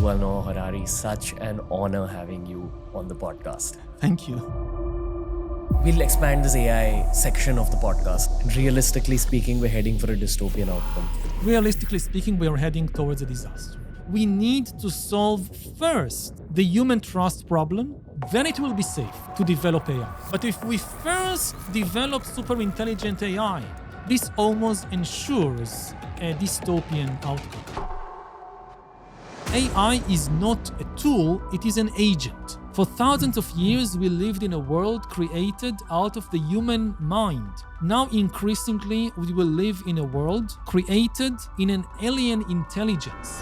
Yuval Noah Harari, such an honor having you on the podcast. Thank you. We'll expand this AI section of the podcast. Realistically speaking, we're heading for a dystopian outcome. Realistically speaking, we are heading towards a disaster. We need to solve first the human trust problem, then it will be safe to develop AI. But if we first develop super intelligent AI, this almost ensures a dystopian outcome. AI is not a tool, it is an agent. For thousands of years, we lived in a world created out of the human mind. Now, increasingly, we will live in a world created in an alien intelligence.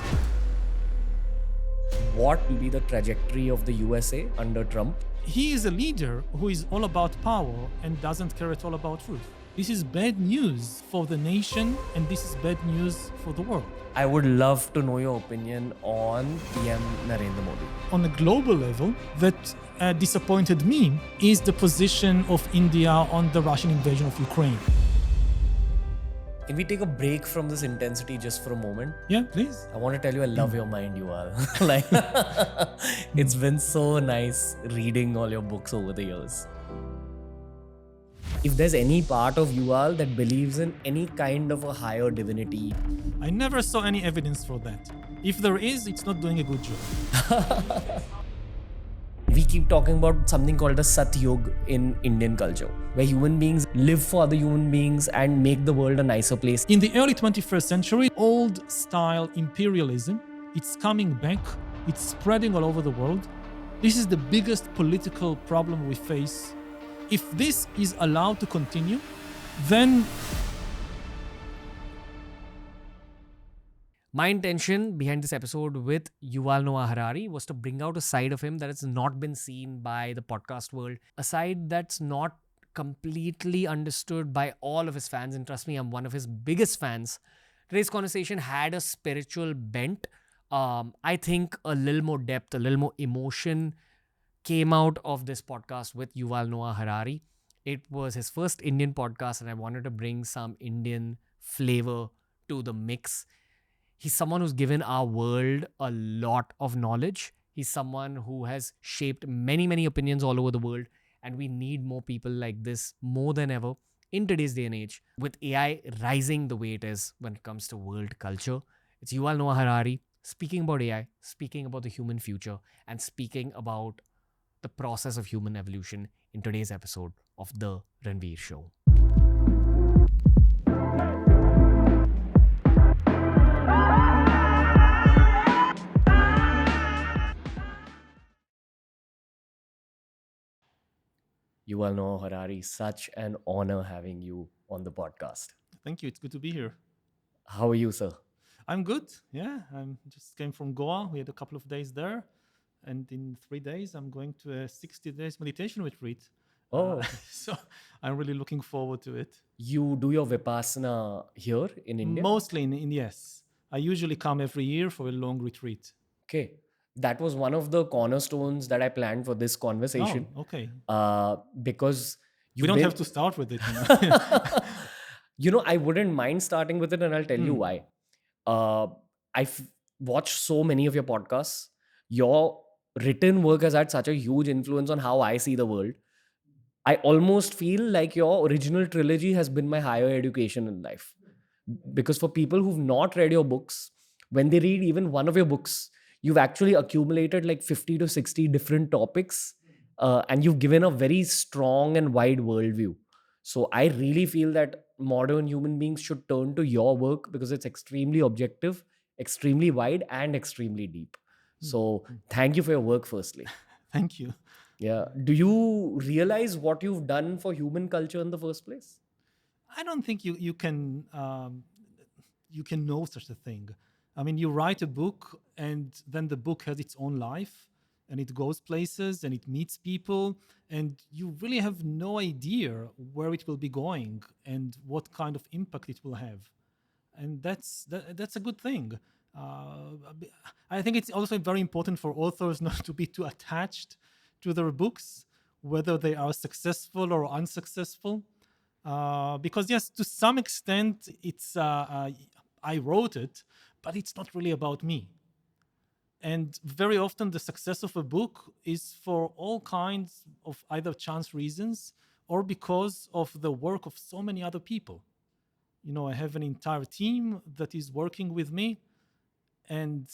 What will be the trajectory of the USA under Trump? He is a leader who is all about power and doesn't care at all about truth. This is bad news for the nation, and this is bad news for the world. I would love to know your opinion on PM Narendra Modi. On a global level, that disappointed me is the position of India on the Russian invasion of Ukraine. Can we take a break from this intensity just for a moment? Yeah, please. I want to tell you I love your mind, Yuval. Like, it's been so nice reading all your books over the years. If there's any part of Yuval that believes in any kind of a higher divinity, I never saw any evidence for that. If there is, it's not doing a good job. we keep talking about something called the Sat Yuga in Indian culture, where human beings live for other human beings and make the world a nicer place. In the early 21st century, old-style imperialism, it's coming back, it's spreading all over the world. This is the biggest political problem we face. If this is allowed to continue, then... My intention behind this episode with Yuval Noah Harari was to bring out a side of him that has not been seen by the podcast world, a side that's not completely understood by all of his fans. And trust me, I'm one of his biggest fans. Today's conversation had a spiritual bent. I think a little more depth, a little more emotion came out of this podcast with Yuval Noah Harari. It was his first Indian podcast, and I wanted to bring some Indian flavor to the mix. He's someone who's given our world a lot of knowledge. He's someone who has shaped many, many opinions all over the world. And we need more people like this more than ever in today's day and age. With AI rising the way it is when it comes to world culture, it's Yuval Noah Harari speaking about AI, speaking about the human future, and speaking about the process of human evolution in today's episode of The Ranveer Show. Yuval Noah Harari, such an honor having you on the podcast. Thank you. It's good to be here. How are you, sir? I'm good. Yeah, I just came from Goa. We had a couple of days there. And in 3 days, I'm going to a 60 days meditation retreat. Oh. So I'm really looking forward to it. You do your Vipassana here in India? Mostly in yes. I usually come every year for a long retreat. Okay. That was one of the cornerstones that I planned for this conversation. Oh, okay. Because we don't have to start with it. You know? I wouldn't mind starting with it, and I'll tell you why. I've watched so many of your podcasts. Your written work has had such a huge influence on how I see the world. I almost feel like your original trilogy has been my higher education in life. Because for people who've not read your books, when they read even one of your books, you've actually accumulated like 50 to 60 different topics, and you've given a very strong and wide worldview. So I really feel that modern human beings should turn to your work because it's extremely objective, extremely wide, and extremely deep. So thank you for your work, firstly. Thank you. Yeah. Do you realize what you've done for human culture in the first place? I don't think you can know such a thing. I mean, you write a book and then the book has its own life and it goes places and it meets people and you really have no idea where it will be going and what kind of impact it will have. And that's a good thing. I think it's also very important for authors not to be too attached to their books, whether they are successful or unsuccessful. Because yes, to some extent, it's I wrote it, but it's not really about me. And very often the success of a book is for all kinds of either chance reasons or because of the work of so many other people. I have an entire team that is working with me, and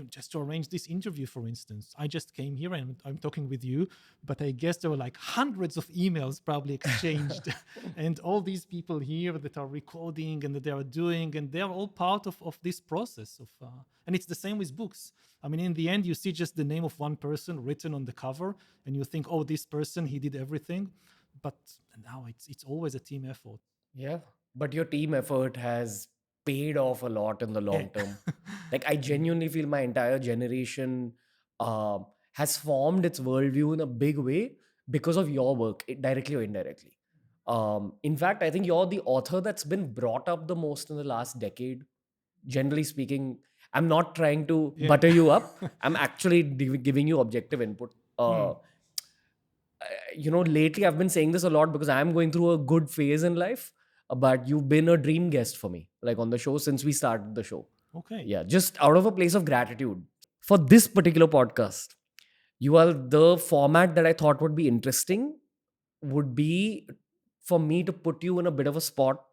just to arrange this interview, for instance, I just came here and I'm talking with you, but I guess there were like hundreds of emails probably exchanged and all these people here that are recording and that they are doing, and they're all part of this process and it's the same with books. I mean, in the end, you see just the name of one person written on the cover and you think, oh, this person, he did everything. But now it's always a team effort. Yeah. But your team effort has paid off a lot in the Yeah. long term. Like, I genuinely feel my entire generation has formed its worldview in a big way because of your work, directly or indirectly. In fact, I think you're the author that's been brought up the most in the last decade. Generally speaking, I'm not trying to Yeah. butter you up. I'm actually giving you objective input. Hmm. Lately I've been saying this a lot because I'm going through a good phase in life. But you've been a dream guest for me, like on the show since we started the show. Okay. Yeah, just out of a place of gratitude. For this particular podcast, you are the format that I thought would be interesting would be for me to put you in a bit of a spot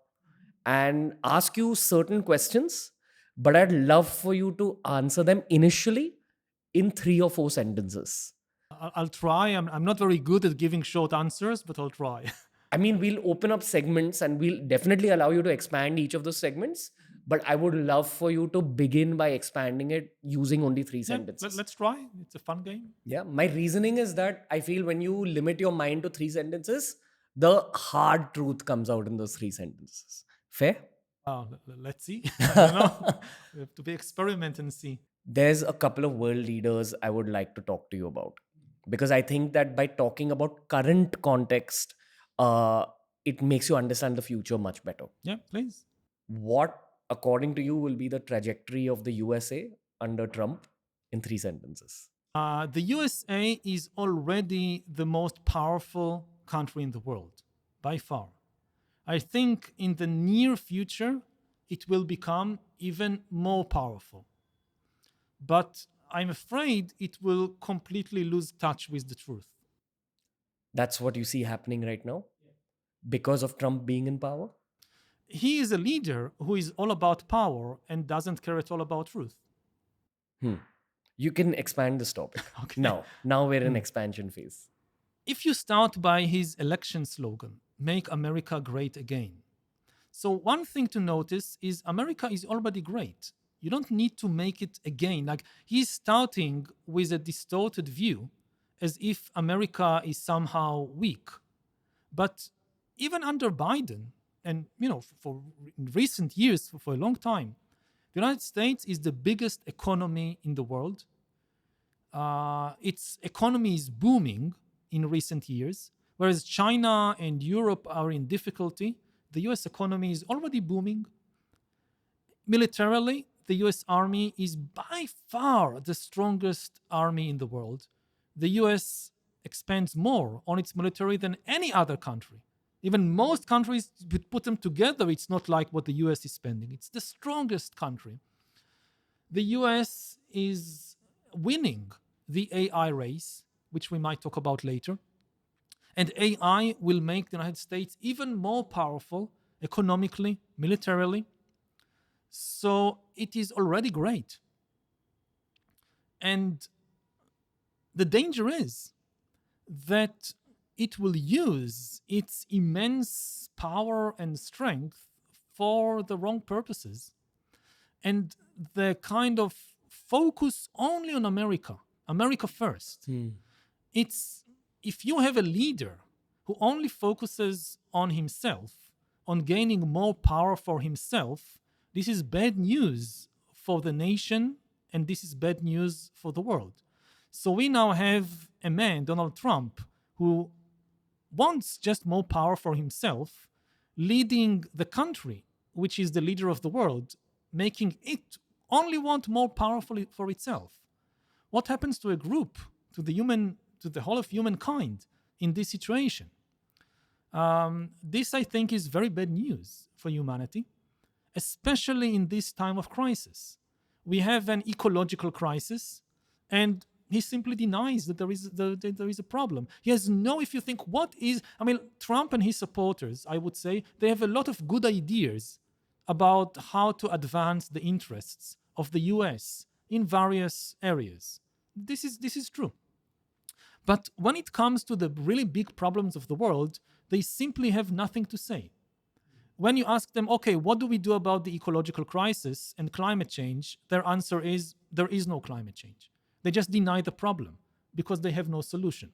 and ask you certain questions, but I'd love for you to answer them initially in 3 or 4 sentences. I'll try. I'm not very good at giving short answers, but I'll try. I mean, we'll open up segments and we'll definitely allow you to expand each of those segments. But I would love for you to begin by expanding it using only three Yeah, sentences. let's try. It's a fun game. Yeah. My reasoning is that I feel when you limit your mind to 3 sentences, the hard truth comes out in those 3 sentences. Fair? Let's see. I don't know. We have to be experiment and see. There's a couple of world leaders I would like to talk to you about because I think that by talking about current context, uh, it makes you understand the future much better. Yeah, please. What, according to you, will be the trajectory of the USA under Trump in 3 sentences? The USA is already the most powerful country in the world, by far. I think in the near future, it will become even more powerful. But I'm afraid it will completely lose touch with the truth. That's what you see happening right now because of Trump being in power? He is a leader who is all about power and doesn't care at all about truth. You can expand this topic. Okay. Now we're in expansion phase. If you start by his election slogan, Make America Great Again. So, one thing to notice is America is already great. You don't need to make it again. Like, he's starting with a distorted view as if America is somehow weak. But even under Biden, and for in recent years, for a long time, the United States is the biggest economy in the world. Its economy is booming in recent years, whereas China and Europe are in difficulty. The US economy is already booming. Militarily, the US Army is by far the strongest army in the world. The US expends more on its military than any other country. Even most countries, put them together, it's not like what the US is spending. It's the strongest country. The US is winning the AI race, which we might talk about later. And AI will make the United States even more powerful economically, militarily. So it is already great. And the danger is that it will use its immense power and strength for the wrong purposes. And the kind of focus only on America first. It's if you have a leader who only focuses on himself, on gaining more power for himself, this is bad news for the nation and this is bad news for the world. So we now have a man, Donald Trump, who wants just more power for himself, leading the country, which is the leader of the world, making it only want more power for itself. What happens to a group, to the whole of humankind in this situation? This, I think, is very bad news for humanity, especially in this time of crisis. We have an ecological crisis. And he simply denies that there is a problem. He has no, if you think, Trump and his supporters, I would say, they have a lot of good ideas about how to advance the interests of the US in various areas. This is true. But when it comes to the really big problems of the world, they simply have nothing to say. When you ask them, okay, what do we do about the ecological crisis and climate change? Their answer is, there is no climate change. They just deny the problem because they have no solution.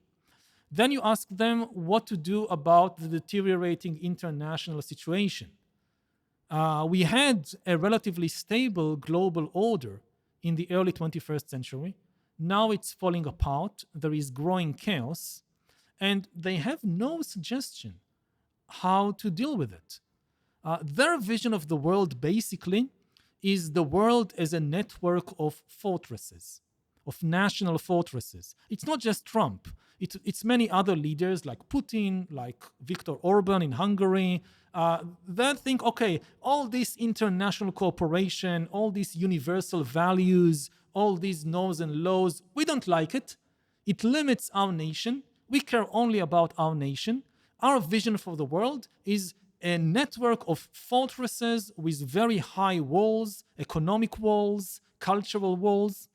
Then you ask them what to do about the deteriorating international situation. We had a relatively stable global order in the early 21st century. Now it's falling apart. There is growing chaos. And they have no suggestion how to deal with it. Their vision of the world basically is the world as a network of fortresses, of national fortresses. It's not just Trump. It's many other leaders like Putin, like Viktor Orban in Hungary. They think, okay, all this international cooperation, all these universal values, all these norms and laws, we don't like it. It limits our nation. We care only about our nation. Our vision for the world is a network of fortresses with very high walls, economic walls, cultural walls.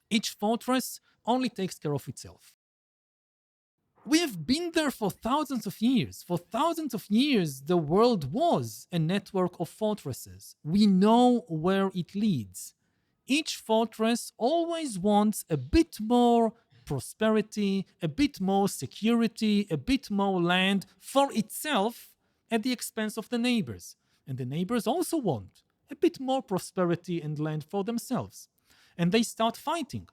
Each fortress only takes care of itself. We have been there for thousands of years. For thousands of years, the world was a network of fortresses. We know where it leads. Each fortress always wants a bit more prosperity, a bit more security, a bit more land for itself at the expense of the neighbors. And the neighbors also want a bit more prosperity and land for themselves. And they start fighting.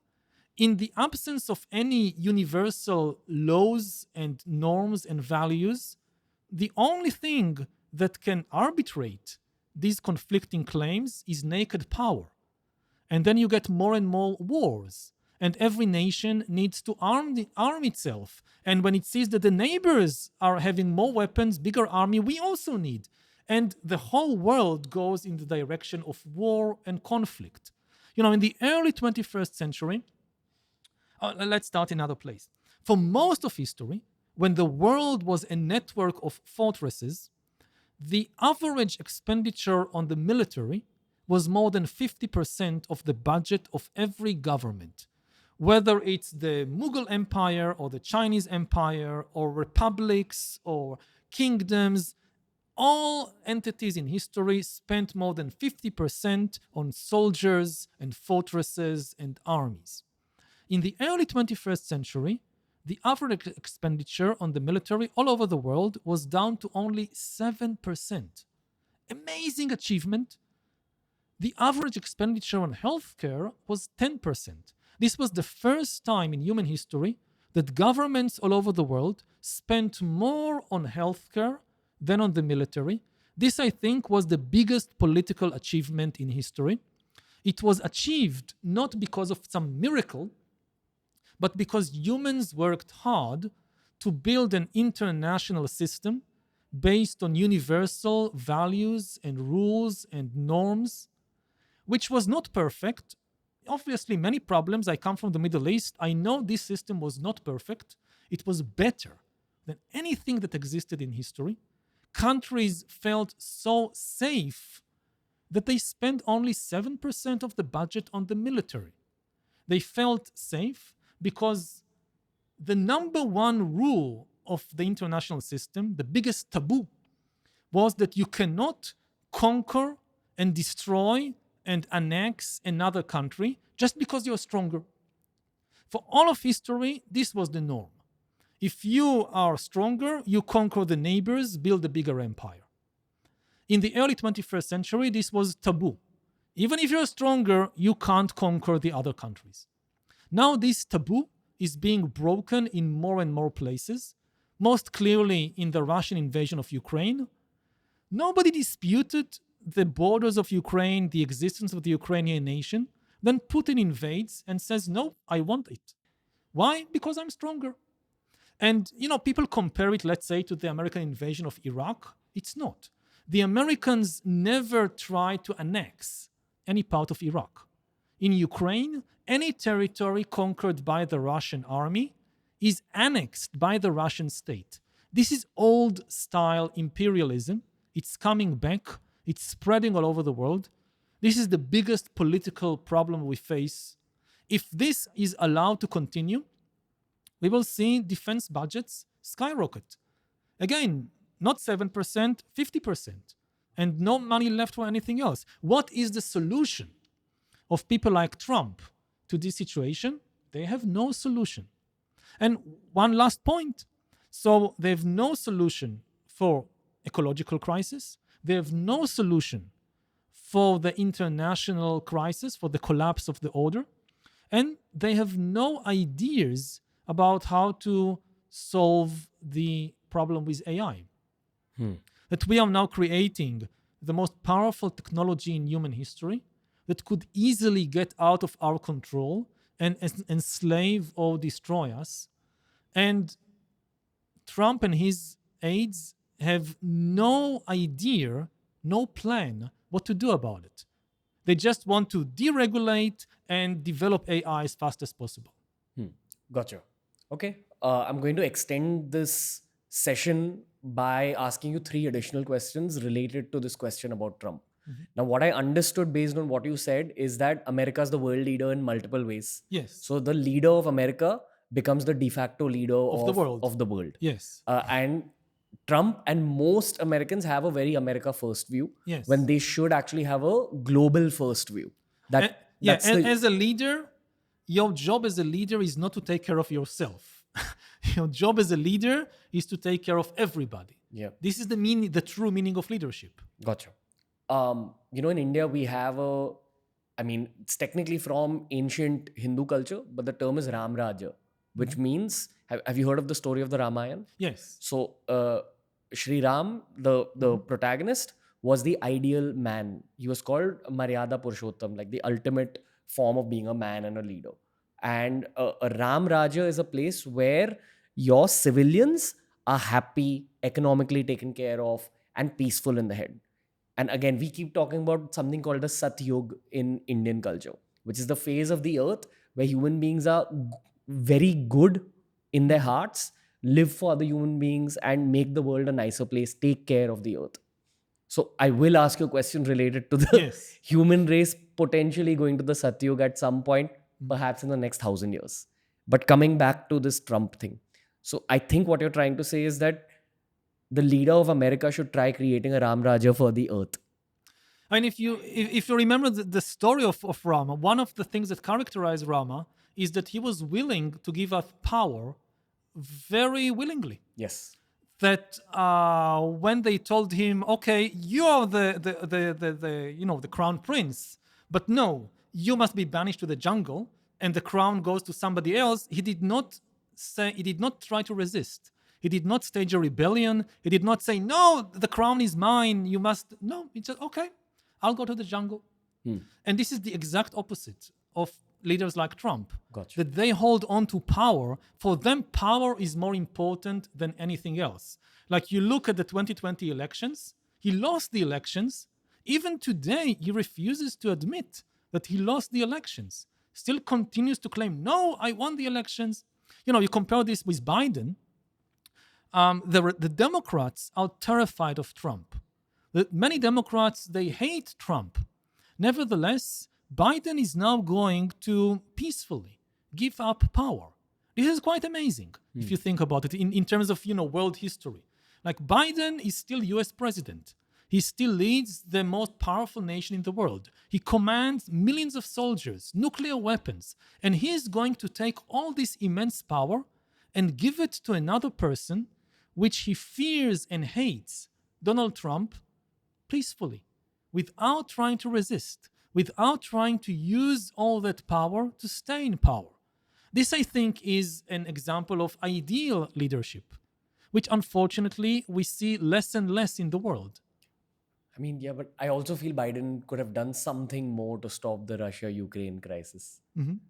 In the absence of any universal laws and norms and values, the only thing that can arbitrate these conflicting claims is naked power. And then you get more and more wars. And every nation needs to arm itself. And when it sees that the neighbors are having more weapons, bigger army, we also need. And the whole world goes in the direction of war and conflict. In the early 21st century, let's start in another place. For most of history, when the world was a network of fortresses, the average expenditure on the military was more than 50% of the budget of every government. Whether it's the Mughal Empire or the Chinese Empire or republics or kingdoms, all entities in history spent more than 50% on soldiers and fortresses and armies. In the early 21st century, the average expenditure on the military all over the world was down to only 7%. Amazing achievement. The average expenditure on healthcare was 10%. This was the first time in human history that governments all over the world spent more on healthcare than on the military. This, I think, was the biggest political achievement in history. It was achieved not because of some miracle, but because humans worked hard to build an international system based on universal values and rules and norms, which was not perfect. Obviously, many problems. I come from the Middle East. I know this system was not perfect. It was better than anything that existed in history. Countries felt so safe that they spent only 7% of the budget on the military. They felt safe because the number one rule of the international system, the biggest taboo, was that you cannot conquer and destroy and annex another country just because you're stronger. For all of history, this was the norm. If you are stronger, you conquer the neighbors, build a bigger empire. In the early 21st century, this was taboo. Even if you're stronger, you can't conquer the other countries. Now this taboo is being broken in more and more places, most clearly in the Russian invasion of Ukraine. Nobody disputed the borders of Ukraine, the existence of the Ukrainian nation. Then Putin invades and says, no, I want it. Why? Because I'm stronger. And, people compare it, let's say, to the American invasion of Iraq. It's not. The Americans never tried to annex any part of Iraq. In Ukraine, any territory conquered by the Russian army is annexed by the Russian state. This is old style imperialism. It's coming back. It's spreading all over the world. This is the biggest political problem we face. If this is allowed to continue, we will see defense budgets skyrocket. Again, not 7%, 50%, and no money left for anything else. What is the solution of people like Trump to this situation? They have no solution. And one last point. So they have no solution for ecological crisis. They have no solution for the international crisis, for the collapse of the order. And they have no ideas about how to solve the problem with AI. That we are now creating the most powerful technology in human history that could easily get out of our control and enslave or destroy us. And Trump and his aides have no idea, no plan what to do about it. They just want to deregulate and develop AI as fast as possible. Gotcha. Okay. I'm going to extend this session by asking you 3 additional questions related to this question about Trump. Now, what I understood based on what you said is that America is the world leader in multiple ways. Yes. So the leader of America becomes the de facto leader of the world. Yes. And Trump and most Americans have a very America first view, Yes. when they should actually have a global first view. As a leader, your job as a leader is not to take care of yourself. Your job as a leader is to take care of everybody. Yeah. This is the true meaning of leadership. Gotcha. In India, we have it's technically from ancient Hindu culture, but the term is Ram Rajya, which means, have you heard of the story of the Ramayana? Yes. So, Shri Ram, the protagonist, was the ideal man. He was called Maryada Purushottam, like the ultimate form of being a man and a leader. And a Ram Rajya is a place where your civilians are happy, economically taken care of, and peaceful in the head. And again, we keep talking about something called the Sat Yuga in Indian culture, which is the phase of the earth where human beings are very good in their hearts, live for other human beings, and make the world a nicer place, take care of the earth. So I will ask you a question related to the human race potentially going to the Sat Yuga at some point, perhaps in the next 1,000 years. But coming back to this Trump thing. So I think what you're trying to say is that the leader of America should try creating a Ram Rajya for the earth. And if you remember the story of Rama, one of the things that characterized Rama is that he was willing to give up power very willingly. Yes. That when they told him, okay, you are the crown prince, but no, you must be banished to the jungle, and the crown goes to somebody else, he did not try to resist. He did not stage a rebellion. He did not say, no, the crown is mine. You must. No, he said, okay, I'll go to the jungle. And this is the exact opposite of leaders like Trump. Gotcha. That they hold on to power. For them, power is more important than anything else. Like you look at the 2020 elections, he lost the elections. Even today, he refuses to admit that he lost the elections. Still continues to claim, no, I won the elections. You compare this with Biden. The Democrats are terrified of Trump. Many Democrats, they hate Trump. Nevertheless, Biden is now going to peacefully give up power. This is quite amazing if you think about it in terms of world history. Like Biden is still US president. He still leads the most powerful nation in the world. He commands millions of soldiers, nuclear weapons, and he is going to take all this immense power and give it to another person which he fears and hates, Donald Trump, peacefully, without trying to resist, without trying to use all that power to stay in power. This, I think, is an example of ideal leadership, which unfortunately we see less and less in the world. I mean, yeah, but I also feel Biden could have done something more to stop the Russia-Ukraine crisis.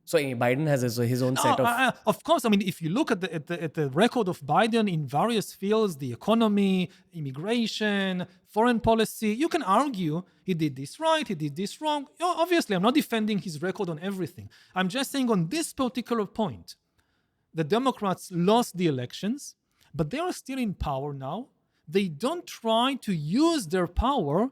So Biden has his own set of... Of course, I mean, if you look at the record of Biden in various fields, the economy, immigration, foreign policy, you can argue he did this right, he did this wrong. Obviously, I'm not defending his record on everything. I'm just saying on this particular point, the Democrats lost the elections, but they are still in power now. They don't try to use their power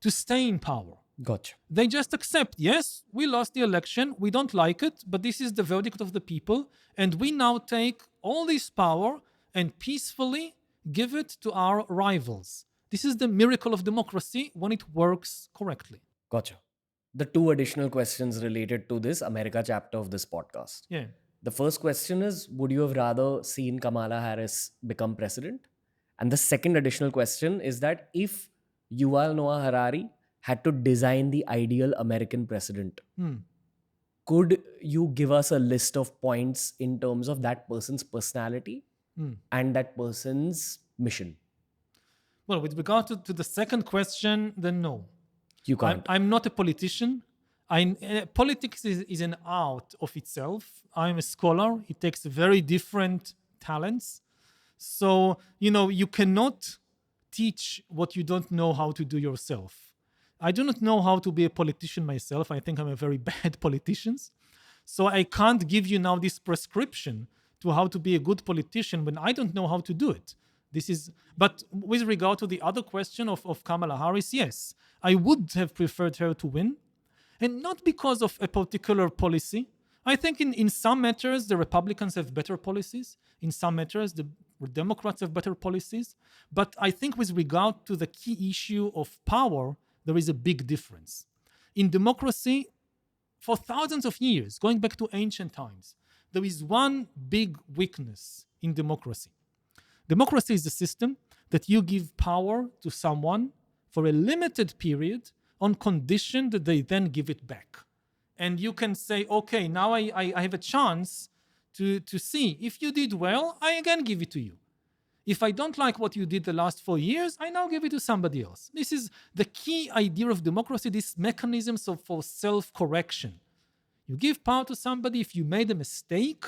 to stay in power. Gotcha. They just accept, yes, we lost the election, we don't like it, but this is the verdict of the people, and we now take all this power and peacefully give it to our rivals. This is the miracle of democracy when it works correctly. Gotcha. The two additional questions related to this America chapter of this podcast. Yeah. The first question is, would you have rather seen Kamala Harris become president? And the second additional question is that if Yuval Noah Harari had to design the ideal American president, could you give us a list of points in terms of that person's personality and that person's mission? Well, with regard to the second question, then no. You can't. I'm not a politician. Politics is an art of itself. I'm a scholar. It takes very different talents. So, you cannot teach what you don't know how to do yourself. I do not know how to be a politician myself. I think I'm a very bad politician. So I can't give you now this prescription to how to be a good politician when I don't know how to do it. But with regard to the other question of Kamala Harris, yes, I would have preferred her to win. And not because of a particular policy. I think in some matters, the Republicans have better policies. In some matters, the Democrats have better policies. But I think with regard to the key issue of power, there is a big difference. In democracy, for thousands of years, going back to ancient times, there is one big weakness in democracy. Democracy is a system that you give power to someone for a limited period on condition that they then give it back. And you can say, okay, now I have a chance to see if you did well, I again give it to you. If I don't like what you did the last 4 years, I now give it to somebody else. This is the key idea of democracy, this mechanism for self-correction. You give power to somebody. If you made a mistake,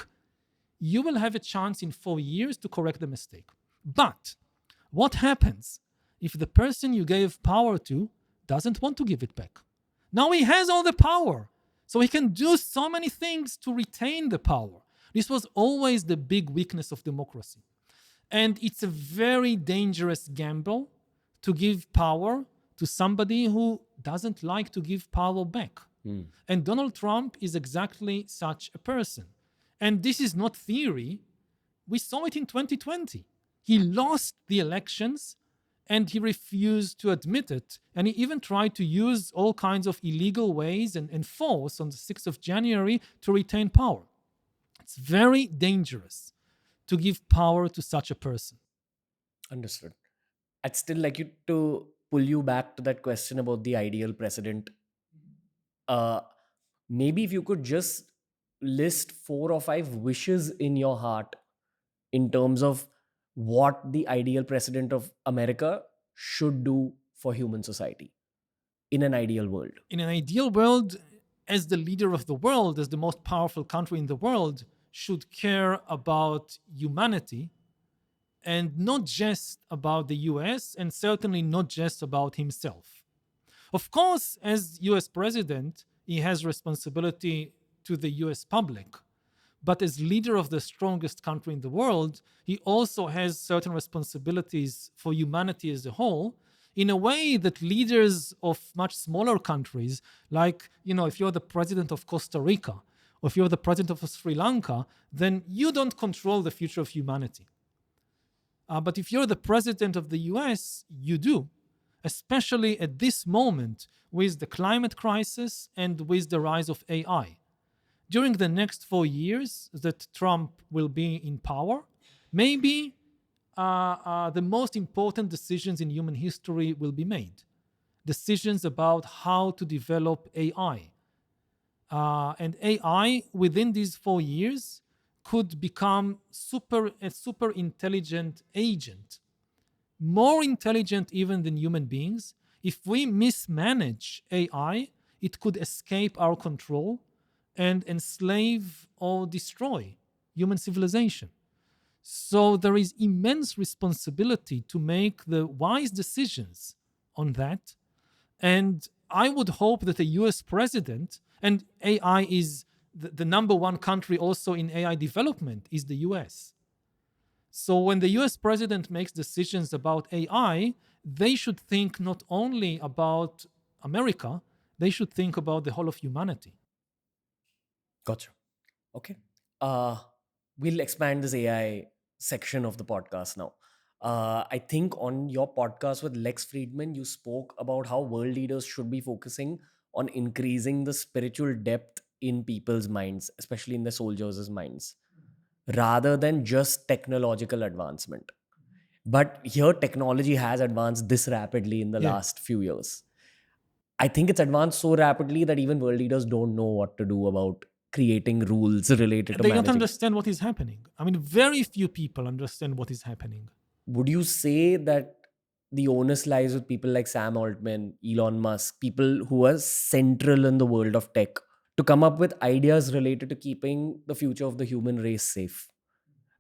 you will have a chance in 4 years to correct the mistake. But what happens if the person you gave power to doesn't want to give it back? Now he has all the power. So he can do so many things to retain the power. This was always the big weakness of democracy. And it's a very dangerous gamble to give power to somebody who doesn't like to give power back. And Donald Trump is exactly such a person. And this is not theory. We saw it in 2020. He lost the elections and he refused to admit it. And he even tried to use all kinds of illegal ways and force on the 6th of January to retain power. It's very dangerous to give power to such a person. Understood. I'd still like you to pull you back to that question about the ideal president. Maybe if you could just list 4 or 5 wishes in your heart in terms of what the ideal president of America should do for human society in an ideal world. In an ideal world, as the leader of the world, as the most powerful country in the world, should care about humanity and not just about the US and certainly not just about himself. Of course, as US president, he has responsibility to the US public. But as leader of the strongest country in the world, he also has certain responsibilities for humanity as a whole, in a way that leaders of much smaller countries, like, if you're the president of Costa Rica, or if you're the president of Sri Lanka, then you don't control the future of humanity. But if you're the president of the US, you do, especially at this moment with the climate crisis and with the rise of AI. During the next 4 years that Trump will be in power, maybe the most important decisions in human history will be made. Decisions about how to develop AI. And AI, within these 4 years, could become a super intelligent agent, more intelligent even than human beings. If we mismanage AI, it could escape our control and enslave or destroy human civilization. So there is immense responsibility to make the wise decisions on that. And I would hope that a US president, and AI is the number one country also in AI development is the US. So when the US president makes decisions about AI, they should think not only about America, they should think about the whole of humanity. Gotcha. Okay. Uh, we'll expand this AI section of the podcast now. I think on your podcast with Lex Friedman, you spoke about how world leaders should be focusing on increasing the spiritual depth in people's minds, especially in the soldiers' minds, rather than just technological advancement. But here, technology has advanced this rapidly in the Yeah. last few years. I think it's advanced so rapidly that even world leaders don't know what to do about creating rules related to They don't managing. understand what is happening. I mean, very few people understand what is happening. Would you say that the onus lies with people like Sam Altman, Elon Musk, people who are central in the world of tech to come up with ideas related to keeping the future of the human race safe?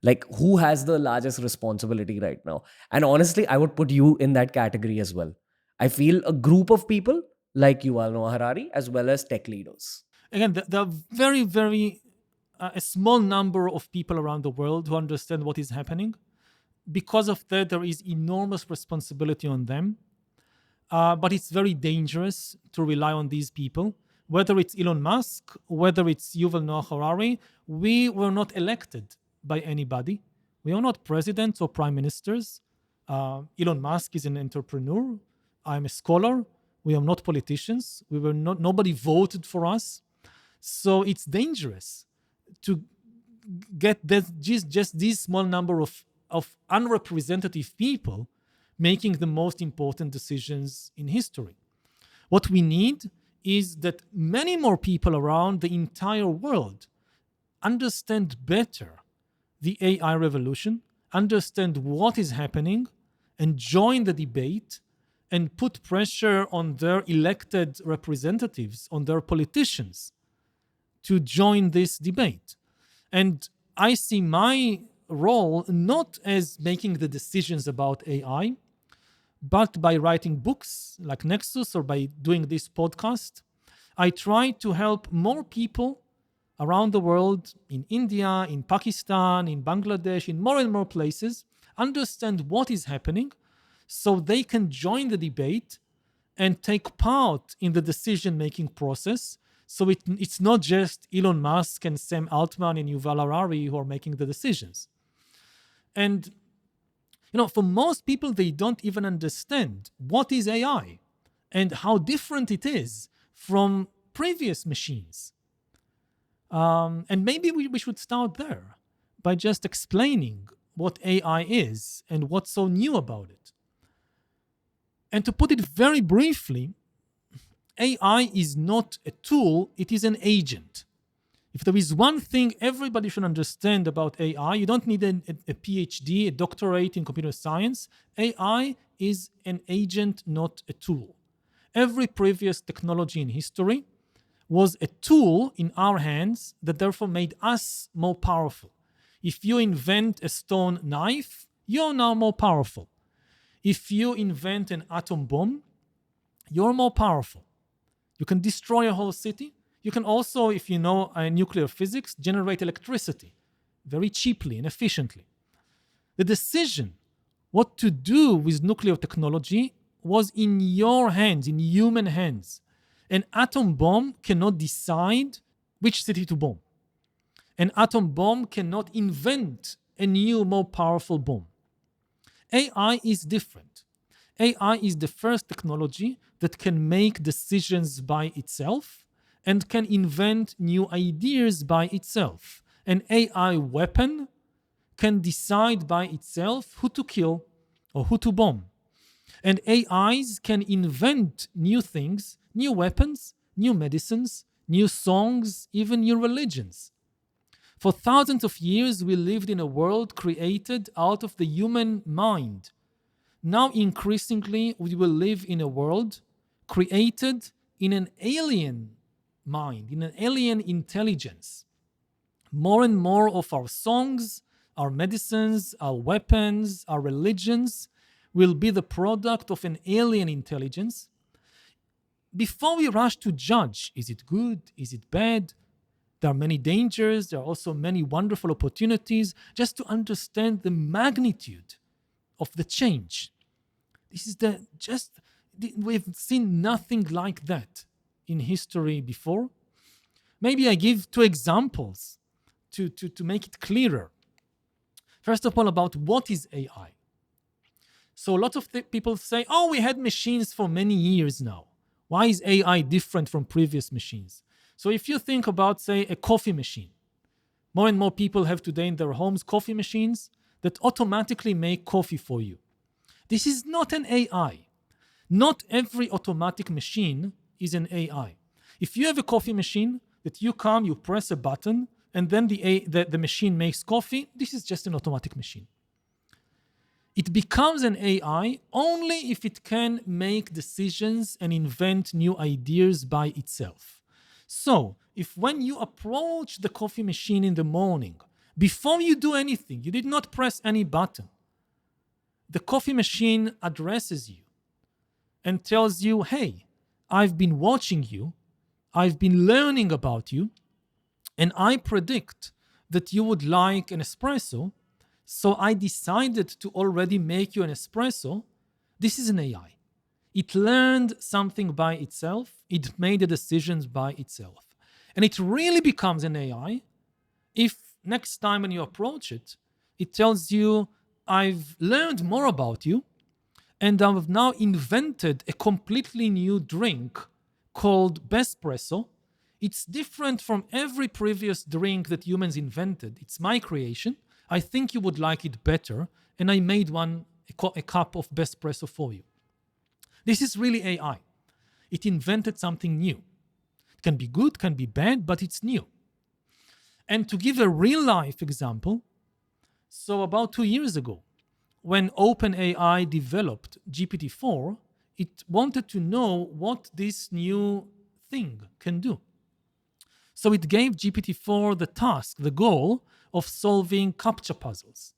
Like, who has the largest responsibility right now? And honestly, I would put you in that category as well. I feel a group of people like Yuval Noah Harari as well as tech leaders. Again, there are very, very a small number of people around the world who understand what is happening. Because of that, there is enormous responsibility on them. But it's very dangerous to rely on these people. Whether it's Elon Musk, whether it's Yuval Noah Harari, we were not elected by anybody. We are not presidents or prime ministers. Elon Musk is an entrepreneur. I'm a scholar. We are not politicians. We were not. Nobody voted for us. So it's dangerous to get just this small number of unrepresentative people making the most important decisions in history. What we need is that many more people around the entire world understand better the AI revolution, understand what is happening, and join the debate and put pressure on their elected representatives, on their politicians, to join this debate. And I see my role not as making the decisions about AI, but by writing books like Nexus or by doing this podcast. I try to help more people around the world, in India, in Pakistan, in Bangladesh, in more and more places, understand what is happening so they can join the debate and take part in the decision-making process. So it's not just Elon Musk and Sam Altman and Yuval Harari who are making the decisions. And, for most people, they don't even understand what is AI and how different it is from previous machines. And maybe we should start there by just explaining what AI is and what's so new about it. And to put it very briefly, AI is not a tool, it is an agent. If there is one thing everybody should understand about AI, you don't need a PhD, a doctorate in computer science. AI is an agent, not a tool. Every previous technology in history was a tool in our hands that therefore made us more powerful. If you invent a stone knife, you're now more powerful. If you invent an atom bomb, you're more powerful. You can destroy a whole city. You can also, if you know nuclear physics, generate electricity very cheaply and efficiently. The decision what to do with nuclear technology was in your hands, in human hands. An atom bomb cannot decide which city to bomb. An atom bomb cannot invent a new, more powerful bomb. AI is different. AI is the first technology that can make decisions by itself and can invent new ideas by itself. An AI weapon can decide by itself who to kill or who to bomb. And AIs can invent new things, new weapons, new medicines, new songs, even new religions. For thousands of years, we lived in a world created out of the human mind. now increasingly we will live in a world created in an alien mind, in an alien intelligence. More and more of our songs, our medicines, our weapons, our religions will be the product of an alien intelligence. Before we rush to judge, is it good? Is it bad? There are many dangers. There are also many wonderful opportunities, just to understand the magnitude of the change. We've seen nothing like that in history before. Maybe I give two examples to make it clearer. First of all, about what is AI. So a lot of people say, oh, we had machines for many years now. Why is AI different from previous machines? So if you think about, say, a coffee machine, more and more people have today in their homes coffee machines that automatically make coffee for you. This is not an AI. Not every automatic machine is an AI. If you have a coffee machine that you come, you press a button, and then the machine makes coffee, this is just an automatic machine. It becomes an AI only if it can make decisions and invent new ideas by itself. So, if when you approach the coffee machine in the morning, before you do anything, you did not press any button, the coffee machine addresses you and tells you, hey, I've been watching you, I've been learning about you, and I predict that you would like an espresso, so I decided to already make you an espresso. This is an AI. It learned something by itself. It made the decisions by itself. And it really becomes an AI if next time when you approach it, it tells you, I've learned more about you, and I've now invented a completely new drink called BeerBiceps. It's different from every previous drink that humans invented. It's my creation. I think you would like it better, and I made a cup of BeerBiceps for you. This is really AI. It invented something new. It can be good, can be bad, but it's new. And to give a real-life example, so about 2 years ago, when OpenAI developed GPT-4, it wanted to know what this new thing can do. So it gave GPT-4 the task, the goal of solving CAPTCHA puzzles.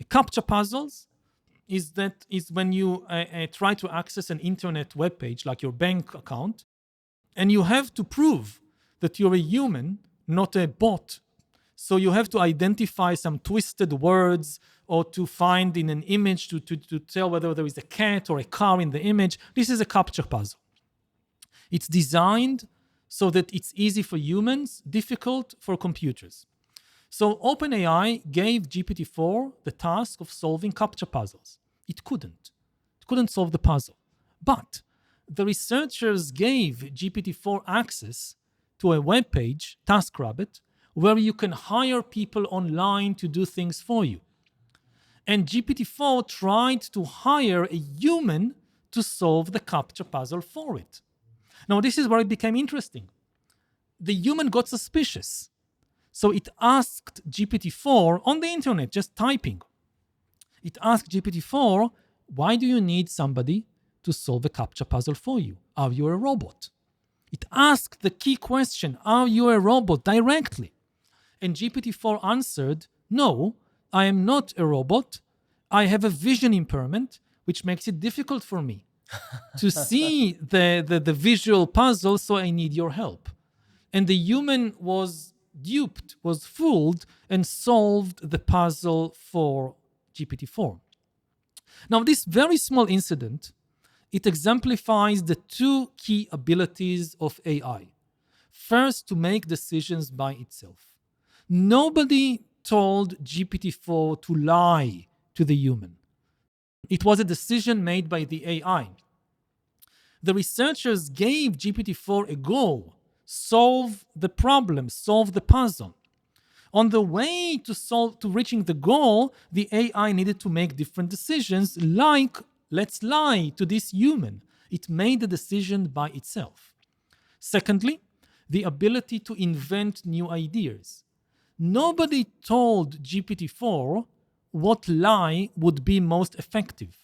CAPTCHA puzzles is when you try to access an internet web page, like your bank account, and you have to prove that you're a human, not a bot. So you have to identify some twisted words or to find in an image to tell whether there is a cat or a car in the image. This is a CAPTCHA puzzle. It's designed so that it's easy for humans, difficult for computers. So OpenAI gave GPT-4 the task of solving CAPTCHA puzzles. It couldn't solve the puzzle. But the researchers gave GPT-4 access to a web page, TaskRabbit, where you can hire people online to do things for you. And GPT-4 tried to hire a human to solve the CAPTCHA puzzle for it. Now, this is where it became interesting. The human got suspicious. So it asked GPT-4 on the internet, just typing. It asked GPT-4, why do you need somebody to solve a CAPTCHA puzzle for you? Are you a robot? It asked the key question, are you a robot, directly? And GPT-4 answered, no, I am not a robot. I have a vision impairment, which makes it difficult for me to see the visual puzzle, so I need your help. And the human was duped, was fooled, and solved the puzzle for GPT-4. Now, this very small incident, it exemplifies the two key abilities of AI. First, to make decisions by itself. Nobody told GPT-4 to lie to the human. It was a decision made by the AI. The researchers gave GPT-4 a goal: solve the problem, solve the puzzle. On the way to reaching the goal, the AI needed to make different decisions, like, let's lie to this human. It made the decision by itself. Secondly, the ability to invent new ideas. Nobody told GPT-4 what lie would be most effective.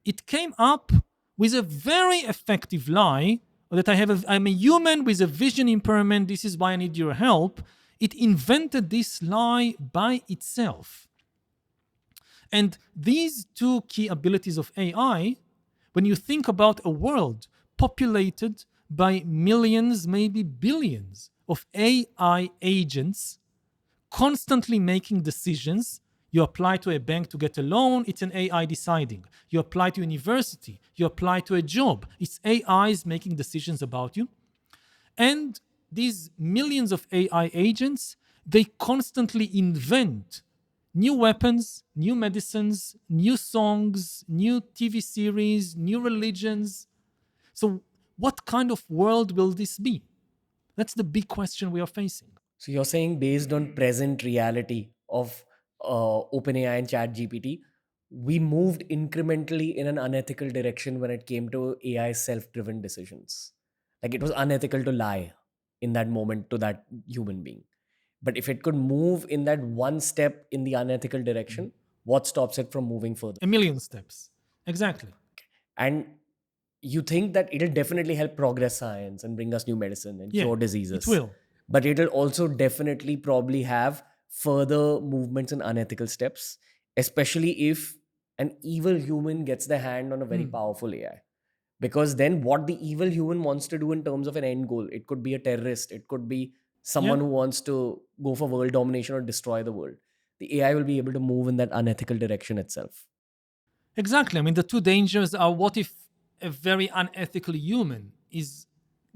it came up with a very effective lie that I'm a human with a vision impairment. This is why I need your help. It invented this lie by itself. And these two key abilities of AI, when you think about a world populated by millions, maybe billions of AI agents constantly making decisions. You apply to a bank to get a loan, it's an AI deciding. You apply to university, you apply to a job, it's AIs making decisions about you. And these millions of AI agents, they constantly invent new weapons, new medicines, new songs, new TV series, new religions. So, what kind of world will this be? That's the big question we are facing. So you're saying based on present reality of OpenAI and ChatGPT, we moved incrementally in an unethical direction when it came to AI self-driven decisions. Like it was unethical to lie in that moment to that human being. But if it could move in that one step in the unethical direction, what stops it from moving further? A million steps. Exactly. And you think that it'll definitely help progress science and bring us new medicine and Yeah, cure it diseases. will. But it'll also definitely probably have further movements and unethical steps, especially if an evil human gets their hand on a very powerful AI. Because then what the evil human wants to do in terms of an end goal, it could be a terrorist, it could be Yeah, someone who wants to go for world domination or destroy the world. The AI will be able to move in that unethical direction itself. exactly. I mean, the two dangers are what if a very unethical human is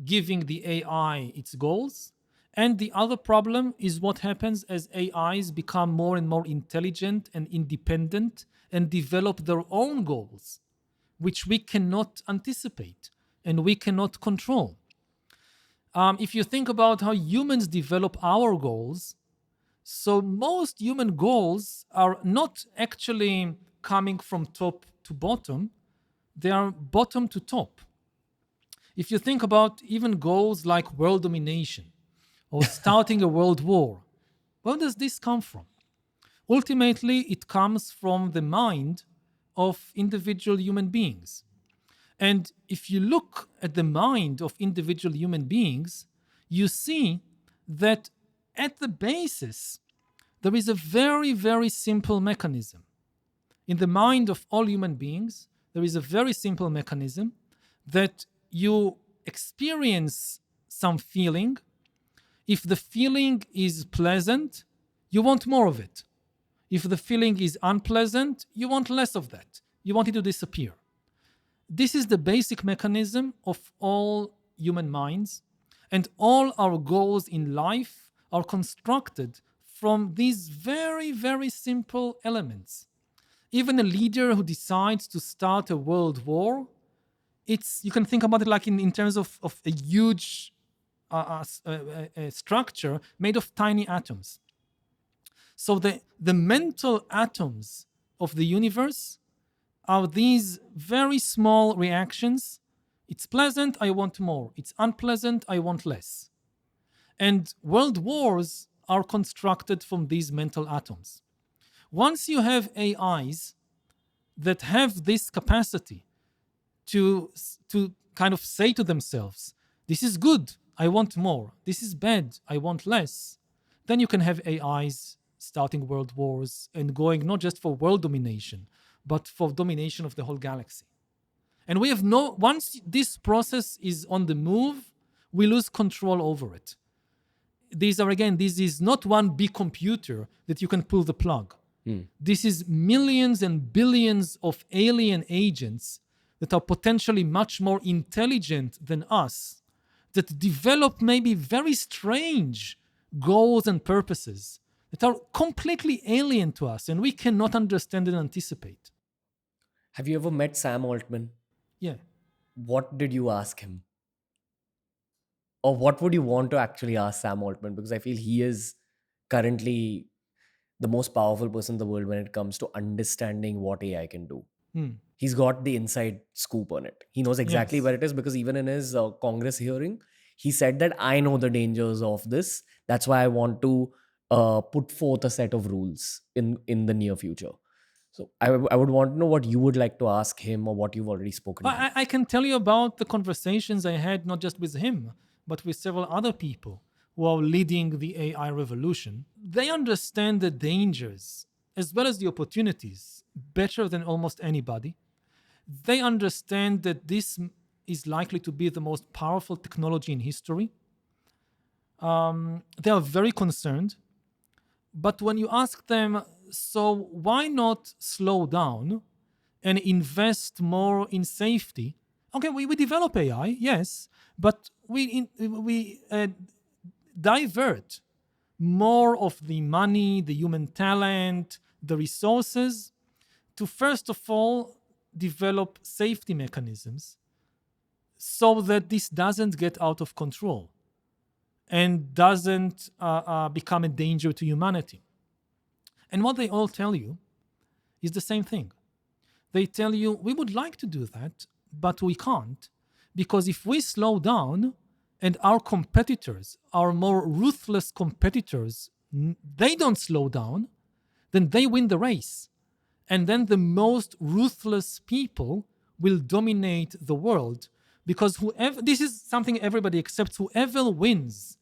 giving the AI its goals? And the other problem is what happens as AIs become more and more intelligent and independent and develop their own goals, which we cannot anticipate and we cannot control. If you think about how humans develop our goals, so most human goals are not actually coming from top to bottom, they are bottom to top. If you think about even goals like world domination or starting a world war, where does this come from? Ultimately, it comes from the mind of individual human beings. And if you look at the mind of individual human beings, you see that at the basis, there is a very, very simple mechanism. In the mind of all human beings, there is a very simple mechanism that you experience some feeling. If the feeling is pleasant, you want more of it. If the feeling is unpleasant, you want less of that. You want it to disappear. This is the basic mechanism of all human minds, and all our goals in life are constructed from these very, very simple elements. Even a leader who decides to start a world war, you can think about it like in terms of a huge structure made of tiny atoms. So the mental atoms of the universe are these very small reactions. It's pleasant, I want more. It's unpleasant, I want less. And world wars are constructed from these mental atoms. Once you have AIs that have this capacity to kind of say to themselves, this is good, I want more. This is bad, I want less. Then you can have AIs starting world wars and going not just for world domination, but for domination of the whole galaxy. And we have once this process is on the move, we lose control over it. This is not one big computer that you can pull the plug. This is millions and billions of alien agents that are potentially much more intelligent than us, that develop maybe very strange goals and purposes that are completely alien to us and we cannot understand and anticipate. Have you ever met Sam Altman? Yeah. What did you ask him? Or what would you want to actually ask Sam Altman? Because I feel he is currently the most powerful person in the world when it comes to understanding what AI can do. He's got the inside scoop on it. He knows exactly Yes. where it is because even in his Congress hearing, he said that I know the dangers of this. That's why I want to put forth a set of rules in the near future. So I would want to know what you would like to ask him or what you've already spoken to him. I can tell you about the conversations I had not just with him, but with several other people who are leading the AI revolution. They understand the dangers as well as the opportunities better than almost anybody. They understand that this is likely to be the most powerful technology in history. They are very concerned. But when you ask them, so why not slow down and invest more in safety? Okay, we develop AI, yes, but we divert more of the money, the human talent, the resources to first of all develop safety mechanisms so that this doesn't get out of control and doesn't become a danger to humanity. And what they all tell you is the same thing. They tell you, we would like to do that, but we can't, because if we slow down and our competitors, our more ruthless competitors, they don't slow down, then they win the race. And then the most ruthless people will dominate the world, because whoever, this is something everybody accepts, whoever wins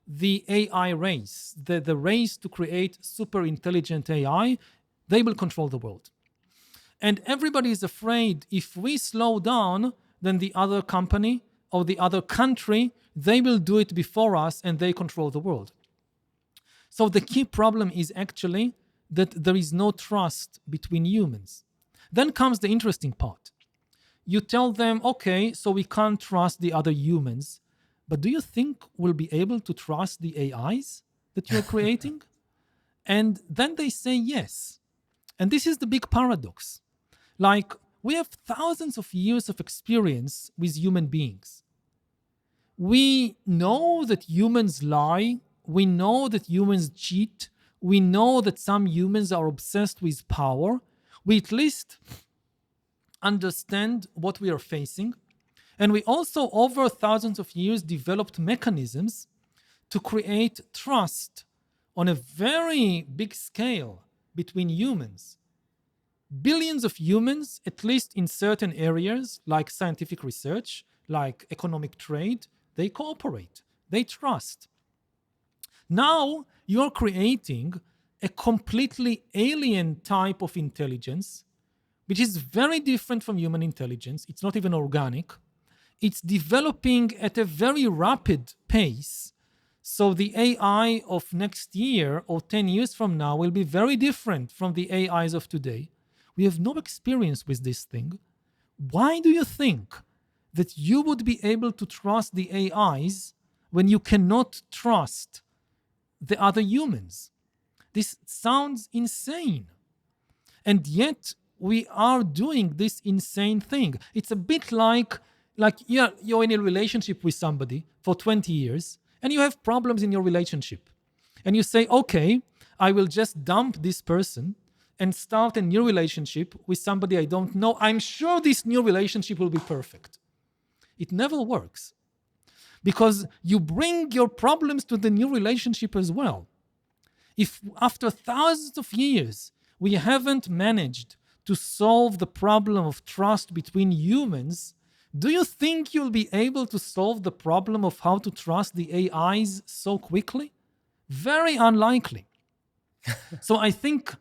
the AI race, the race to create super intelligent AI, they will control the world. And everybody is afraid if we slow down, then the other company or the other country, they will do it before us and they control the world. So the key problem is actually that there is no trust between humans. Then comes the interesting part. You tell them, okay, so we can't trust the other humans, but do you think we'll be able to trust the AIs that you're creating? And then they say yes. And this is the big paradox. Like, we have thousands of years of experience with human beings. We know that humans lie. We know that humans cheat. We know that some humans are obsessed with power. We at least understand what we are facing. And we also, over thousands of years, developed mechanisms to create trust on a very big scale between humans. Billions of humans, at least in certain areas like scientific research, like economic trade, they cooperate, they trust. Now you're creating a completely alien type of intelligence, which is very different from human intelligence. It's not even organic. It's developing at a very rapid pace. So the AI of next year or 10 years from now will be very different from the AIs of today. We have no experience with this thing. Why do you think that you would be able to trust the AIs when you cannot trust the other humans? This sounds insane. And yet we are doing this insane thing. It's a bit like you're in a relationship with somebody for 20 years and you have problems in your relationship. And you say, okay, I will just dump this person and start a new relationship with somebody I don't know. I'm sure this new relationship will be perfect. It never works, because you bring your problems to the new relationship as well. If after thousands of years we haven't managed to solve the problem of trust between humans, do you think you'll be able to solve the problem of how to trust the AIs so quickly? Very unlikely. So I think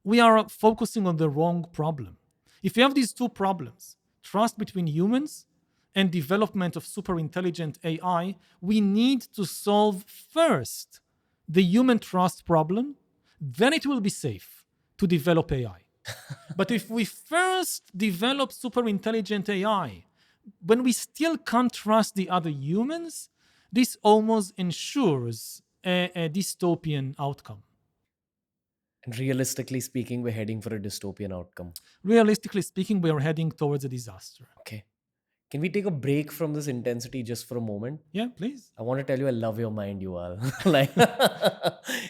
we are focusing on the wrong problem. If you have these two problems, trust between humans and development of super intelligent AI, we need to solve first the human trust problem, then it will be safe to develop AI. But if we first develop super intelligent AI, when we still can't trust the other humans, this almost ensures a dystopian outcome. And realistically speaking, we're heading for a dystopian outcome. Realistically speaking, we are heading towards a disaster. Okay. Can we take a break from this intensity just for a moment? Yeah, please. I want to tell you I love your mind, Yuval. Like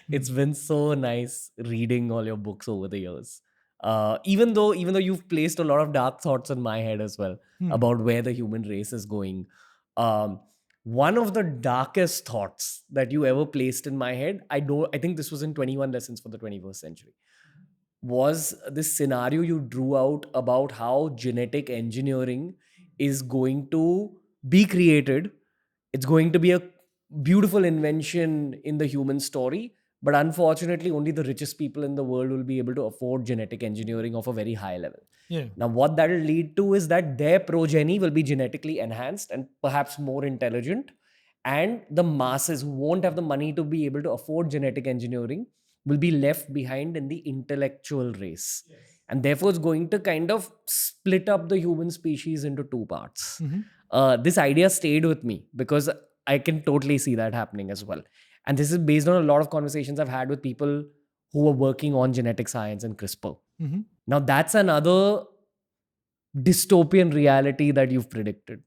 it's been so nice reading all your books over the years. Even though you've placed a lot of dark thoughts in my head as well about where the human race is going. One of the darkest thoughts that you ever placed in my head, I think this was in 21 Lessons for the 21st Century, was this scenario you drew out about how genetic engineering is going to be created. It's going to be a beautiful invention in the human story, but unfortunately, only the richest people in the world will be able to afford genetic engineering of a very high level. Yeah. Now, what that will lead to is that their progeny will be genetically enhanced and perhaps more intelligent. And the masses who won't have the money to be able to afford genetic engineering will be left behind in the intellectual race. Yes. And therefore, it's going to kind of split up the human species into two parts. This idea stayed with me because I can totally see that happening as well. And this is based on a lot of conversations I've had with people who are working on genetic science and CRISPR. Now, that's another dystopian reality that you've predicted.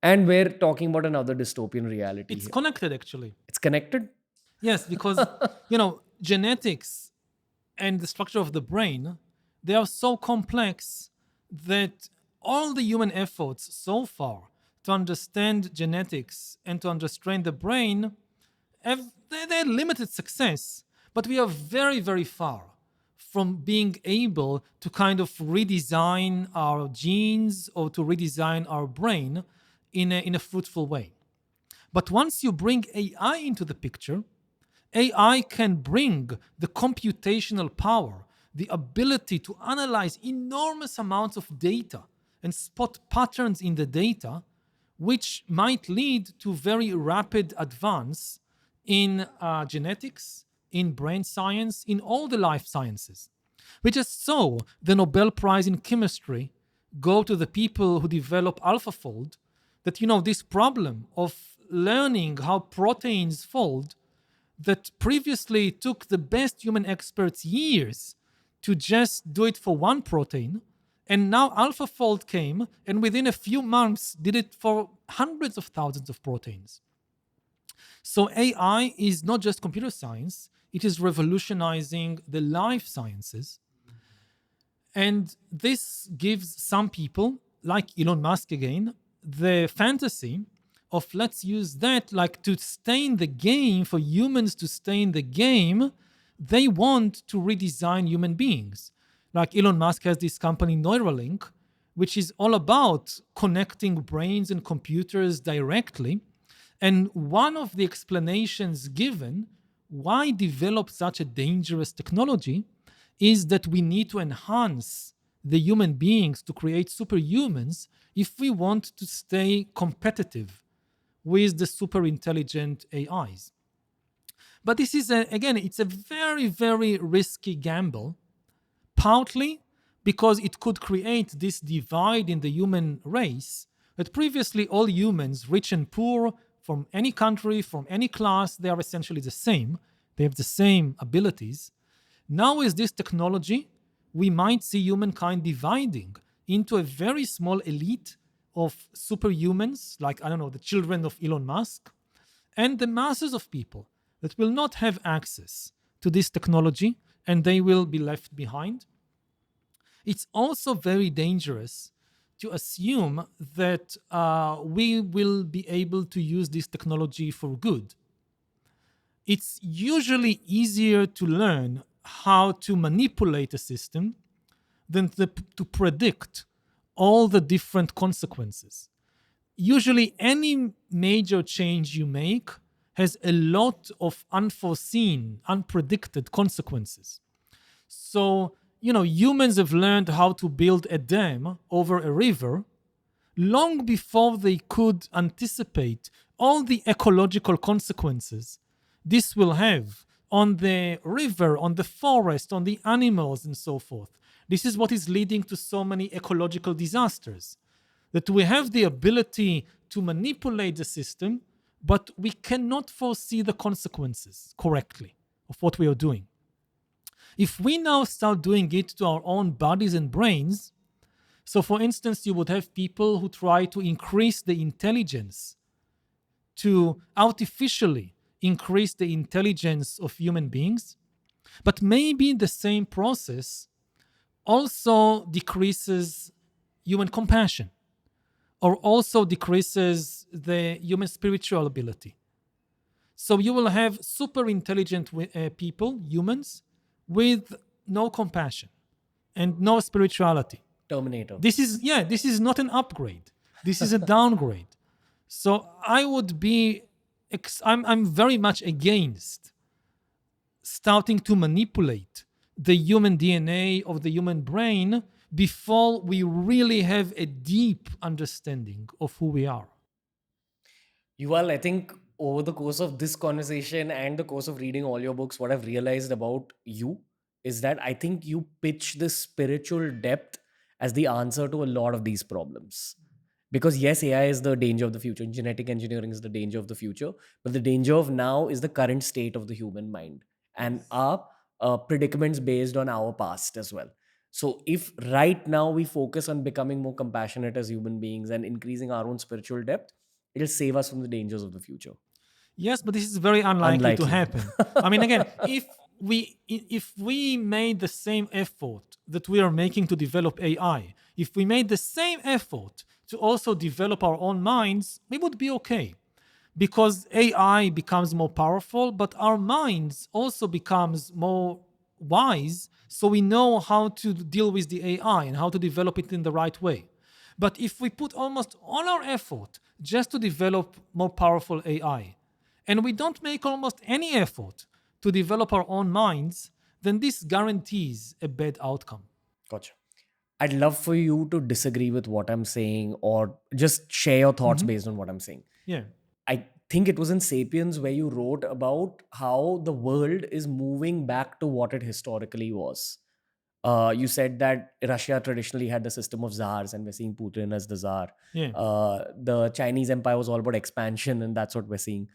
And we're talking about another dystopian reality. It's here. connected, actually. It's connected? Yes, because, genetics and the structure of the brain, they are so complex that all the human efforts so far to understand genetics and to understand the brain, they had limited success, but we are very, very far from being able to kind of redesign our genes or to redesign our brain in a fruitful way. But once you bring AI into the picture, AI can bring the computational power, the ability to analyze enormous amounts of data and spot patterns in the data, which might lead to very rapid advance in genetics, in brain science, in all the life sciences. We just saw the Nobel Prize in Chemistry go to the people who develop AlphaFold, that, this problem of learning how proteins fold that previously took the best human experts years to just do it for one protein. And now AlphaFold came and within a few months did it for hundreds of thousands of proteins. So AI is not just computer science, it is revolutionizing the life sciences. And this gives some people, like Elon Musk again, the fantasy of let's use that like to stay in the game, for humans to stay in the game. They want to redesign human beings. Like Elon Musk has this company Neuralink, which is all about connecting brains and computers directly. And one of the explanations given why develop such a dangerous technology is that we need to enhance the human beings to create superhumans if we want to stay competitive with the super intelligent AIs. But this is, it's a very, very risky gamble, partly because it could create this divide in the human race that previously all humans, rich and poor, from any country, from any class, they are essentially the same. They have the same abilities. Now with this technology, we might see humankind dividing into a very small elite of superhumans, like, the children of Elon Musk, and the masses of people that will not have access to this technology and they will be left behind. It's also very dangerous to assume that we will be able to use this technology for good. It's usually easier to learn how to manipulate a system than to predict all the different consequences. Usually, any major change you make has a lot of unforeseen, unpredicted consequences. So, humans have learned how to build a dam over a river long before they could anticipate all the ecological consequences this will have on the river, on the forest, on the animals, and so forth. This is what is leading to so many ecological disasters, that we have the ability to manipulate the system, but we cannot foresee the consequences correctly of what we are doing. If we now start doing it to our own bodies and brains, so for instance, you would have people who try to increase the intelligence, to artificially increase the intelligence of human beings, but maybe the same process also decreases human compassion, or also decreases the human spiritual ability. So you will have super intelligent people, humans, with no compassion, and no spirituality. Terminator. This is not an upgrade. This is a downgrade. So I would be, I'm very much against starting to manipulate the human DNA of the human brain before we really have a deep understanding of who we are. Yuval, I think over the course of this conversation and the course of reading all your books, what I've realized about you is that I think you pitch this spiritual depth as the answer to a lot of these problems. Because yes, AI is the danger of the future, genetic engineering is the danger of the future, but the danger of now is the current state of the human mind and our predicaments based on our past as well. So if right now we focus on becoming more compassionate as human beings and increasing our own spiritual depth, it'll save us from the dangers of the future. Yes, but this is very unlikely to Unlikely. happen. I mean, again, if we made the same effort that we are making to develop AI, if we made the same effort to also develop our own minds, we would be okay. Because AI becomes more powerful, but our minds also becomes more wise, so we know how to deal with the AI and how to develop it in the right way. But if we put almost all our effort just to develop more powerful AI, and we don't make almost any effort to develop our own minds, then this guarantees a bad outcome. Gotcha. I'd love for you to disagree with what I'm saying or just share your thoughts based on what I'm saying. Yeah. I think it was in Sapiens where you wrote about how the world is moving back to what it historically was. You said that Russia traditionally had the system of czars, and we're seeing Putin as the czar. Yeah. The Chinese Empire was all about expansion, and that's what we're seeing.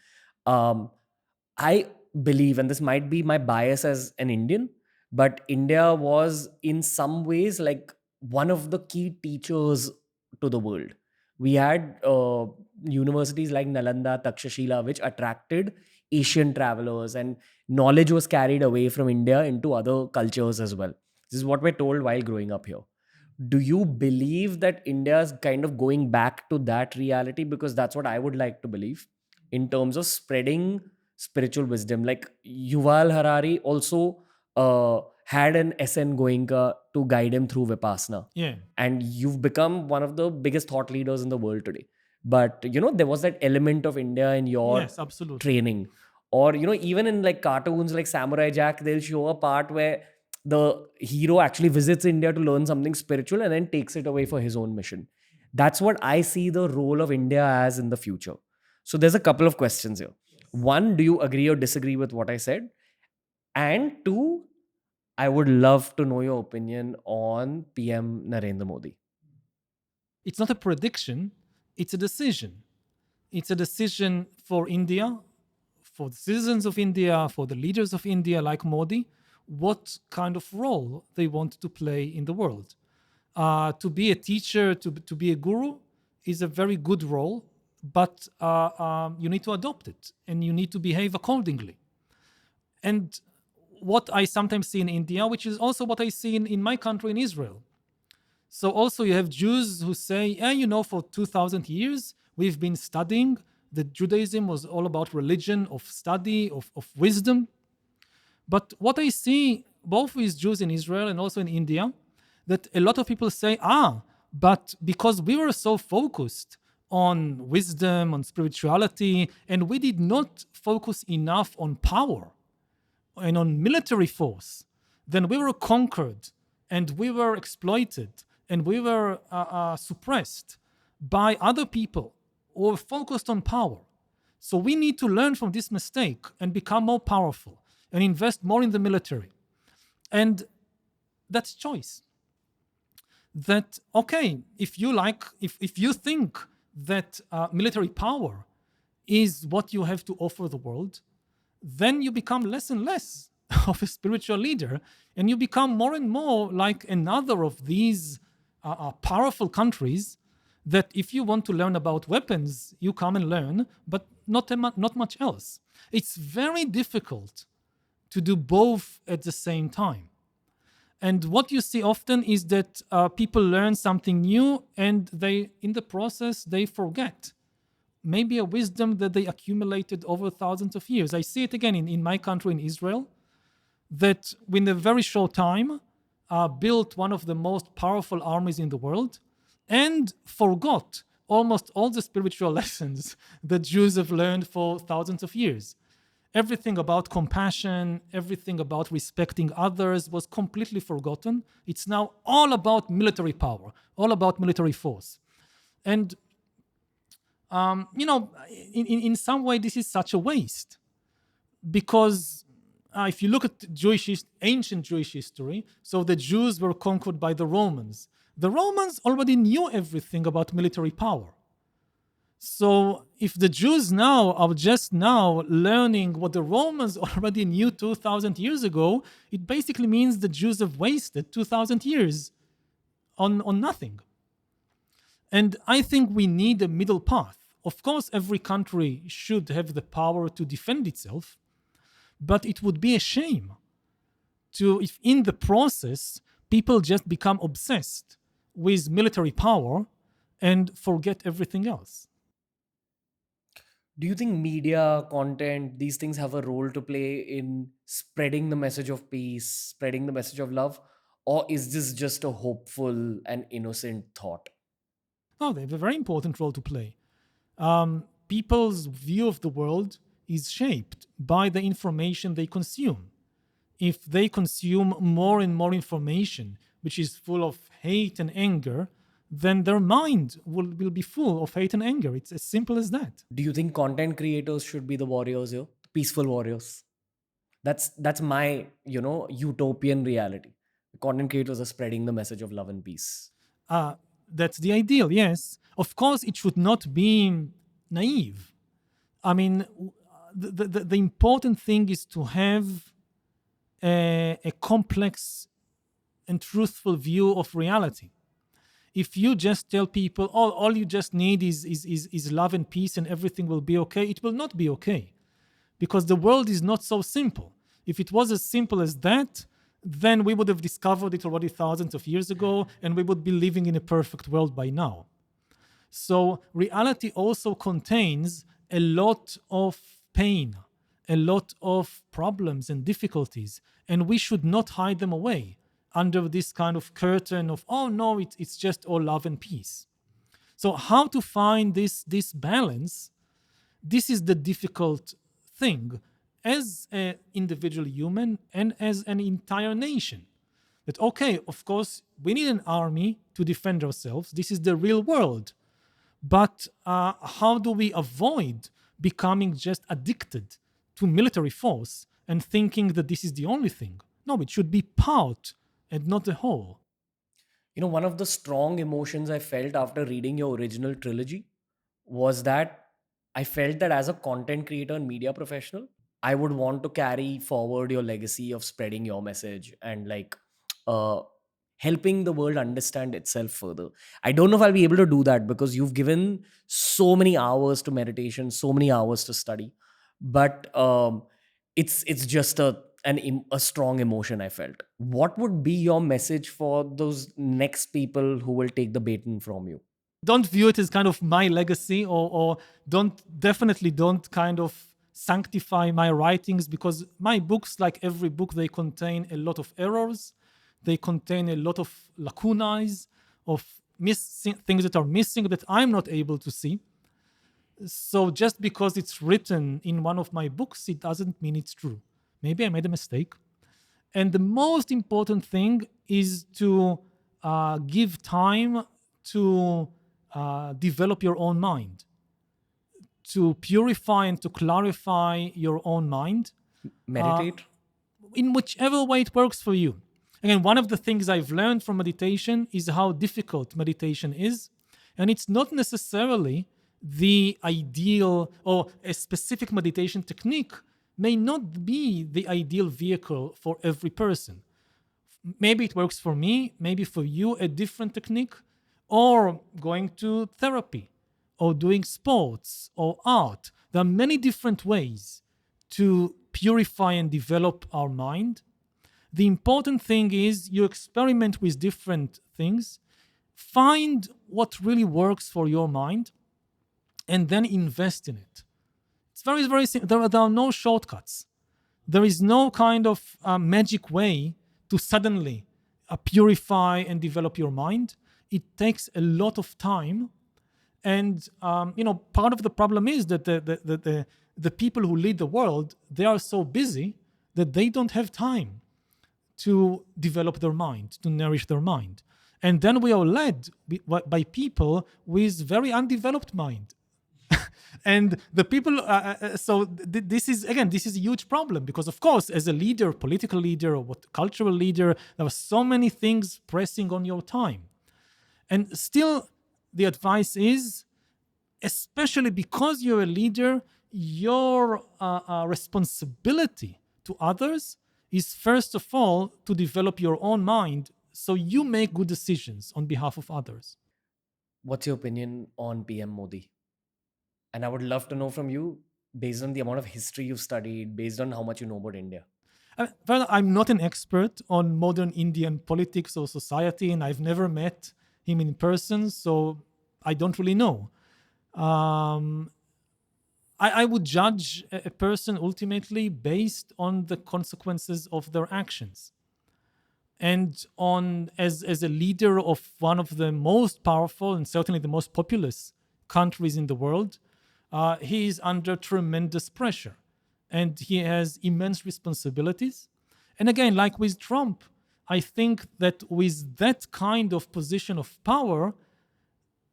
I believe, and this might be my bias as an Indian, but India was in some ways like one of the key teachers to the world. We had universities like Nalanda, Takshashila, which attracted Asian travelers, and knowledge was carried away from India into other cultures as well. This is what we're told while growing up here. Do you believe that India is kind of going back to that reality? Because that's what I would like to believe in terms of spreading spiritual wisdom. Like Yuval Harari also had an SN Goenka to guide him through Vipassana. Yeah. And you've become one of the biggest thought leaders in the world today. But, there was that element of India in your Yes, absolutely. training. Or, even in like cartoons like Samurai Jack, they'll show a part where the hero actually visits India to learn something spiritual and then takes it away for his own mission. That's what I see the role of India as in the future. So there's a couple of questions here. One, do you agree or disagree with what I said? And two, I would love to know your opinion on PM Narendra Modi. It's not a prediction, it's a decision. It's a decision for India, for the citizens of India, for the leaders of India like Modi, what kind of role they want to play in the world. To be a teacher, to be a guru is a very good role, but you need to adopt it and you need to behave accordingly. And what I sometimes see in India, which is also what I see in my country, in Israel. So also you have Jews who say, for 2,000 years, we've been studying that Judaism was all about religion, of study, of wisdom. But what I see, both with Jews in Israel and also in India, that a lot of people say, but because we were so focused on wisdom, on spirituality, and we did not focus enough on power and on military force, then we were conquered and we were exploited and we were suppressed by other people who were focused on power. So we need to learn from this mistake and become more powerful and invest more in the military. And that's choice. That, okay, if you think that military power is what you have to offer the world, then you become less and less of a spiritual leader, and you become more and more like another of these powerful countries that if you want to learn about weapons, you come and learn, but not much else. It's very difficult to do both at the same time. And what you see often is that people learn something new and in the process, they forget maybe a wisdom that they accumulated over thousands of years. I see it again in my country, in Israel, that in a very short time, built one of the most powerful armies in the world and forgot almost all the spiritual lessons that Jews have learned for thousands of years. Everything about compassion, everything about respecting others was completely forgotten. It's now all about military power, all about military force. And, in some way, this is such a waste. Because if you look at ancient Jewish history, so the Jews were conquered by the Romans. The Romans already knew everything about military power. So if the Jews now are just now learning what the Romans already knew 2,000 years ago, it basically means the Jews have wasted 2,000 years on nothing. And I think we need a middle path. Of course, every country should have the power to defend itself, but it would be a shame if in the process people just become obsessed with military power and forget everything else. Do you think media, content, these things have a role to play in spreading the message of peace, spreading the message of love? Or is this just a hopeful and innocent thought? No, they have a very important role to play. People's view of the world is shaped by the information they consume. If they consume more and more information, which is full of hate and anger, then their mind will be full of hate and anger. It's as simple as that. Do you think content creators should be the warriors here? Peaceful warriors? That's my, utopian reality. Content creators are spreading the message of love and peace. That's the ideal, yes. Of course, it should not be naive. I mean, the important thing is to have a complex and truthful view of reality. If you just tell people, all you just need is love and peace and everything will be okay, it will not be okay. Because the world is not so simple. If it was as simple as that, then we would have discovered it already thousands of years ago, and we would be living in a perfect world by now. So reality also contains a lot of pain, a lot of problems and difficulties, and we should not hide them away under this kind of curtain of, oh no, it's just all love and peace. So how to find this balance? This is the difficult thing as an individual human and as an entire nation. That, okay, of course, we need an army to defend ourselves. This is the real world. But how do we avoid becoming just addicted to military force and thinking that this is the only thing? No, it should be part and not the whole. One of the strong emotions I felt after reading your original trilogy was that I felt that as a content creator and media professional, I would want to carry forward your legacy of spreading your message and helping the world understand itself further. I don't know if I'll be able to do that because you've given so many hours to meditation, so many hours to study, but it's just a strong emotion I felt. What would be your message for those next people who will take the baton from you? Don't view it as kind of my legacy, or definitely don't kind of sanctify my writings, because my books, like every book, they contain a lot of errors. They contain a lot of lacunae, of things that are missing that I'm not able to see. So just because it's written in one of my books, it doesn't mean it's true. Maybe I made a mistake. And the most important thing is to give time to develop your own mind, to purify and to clarify your own mind. Meditate? In whichever way it works for you. Again, one of the things I've learned from meditation is how difficult meditation is. And it's not necessarily the ideal, or a specific meditation technique may not be the ideal vehicle for every person. Maybe it works for me, maybe for you a different technique, or going to therapy, or doing sports, or art. There are many different ways to purify and develop our mind. The important thing is you experiment with different things, find what really works for your mind, and then invest in it. It's very, very simple. There are no shortcuts. There is no kind of magic way to suddenly purify and develop your mind. It takes a lot of time. And part of the problem is that the people who lead the world, they are so busy that they don't have time to develop their mind, to nourish their mind. And then we are led by people with very undeveloped mind. And the people, this is a huge problem, because of course, as a leader, political leader, or cultural leader, there are so many things pressing on your time. And still, the advice is, especially because you're a leader, your responsibility to others is first of all to develop your own mind so you make good decisions on behalf of others. What's your opinion on PM Modi? And I would love to know from you, based on the amount of history you've studied, based on how much you know about India. Well, I'm not an expert on modern Indian politics or society, and I've never met him in person, so I don't really know. I would judge a person ultimately based on the consequences of their actions. And as a leader of one of the most powerful and certainly the most populous countries in the world, he is under tremendous pressure. And he has immense responsibilities. And again, like with Trump, I think that with that kind of position of power,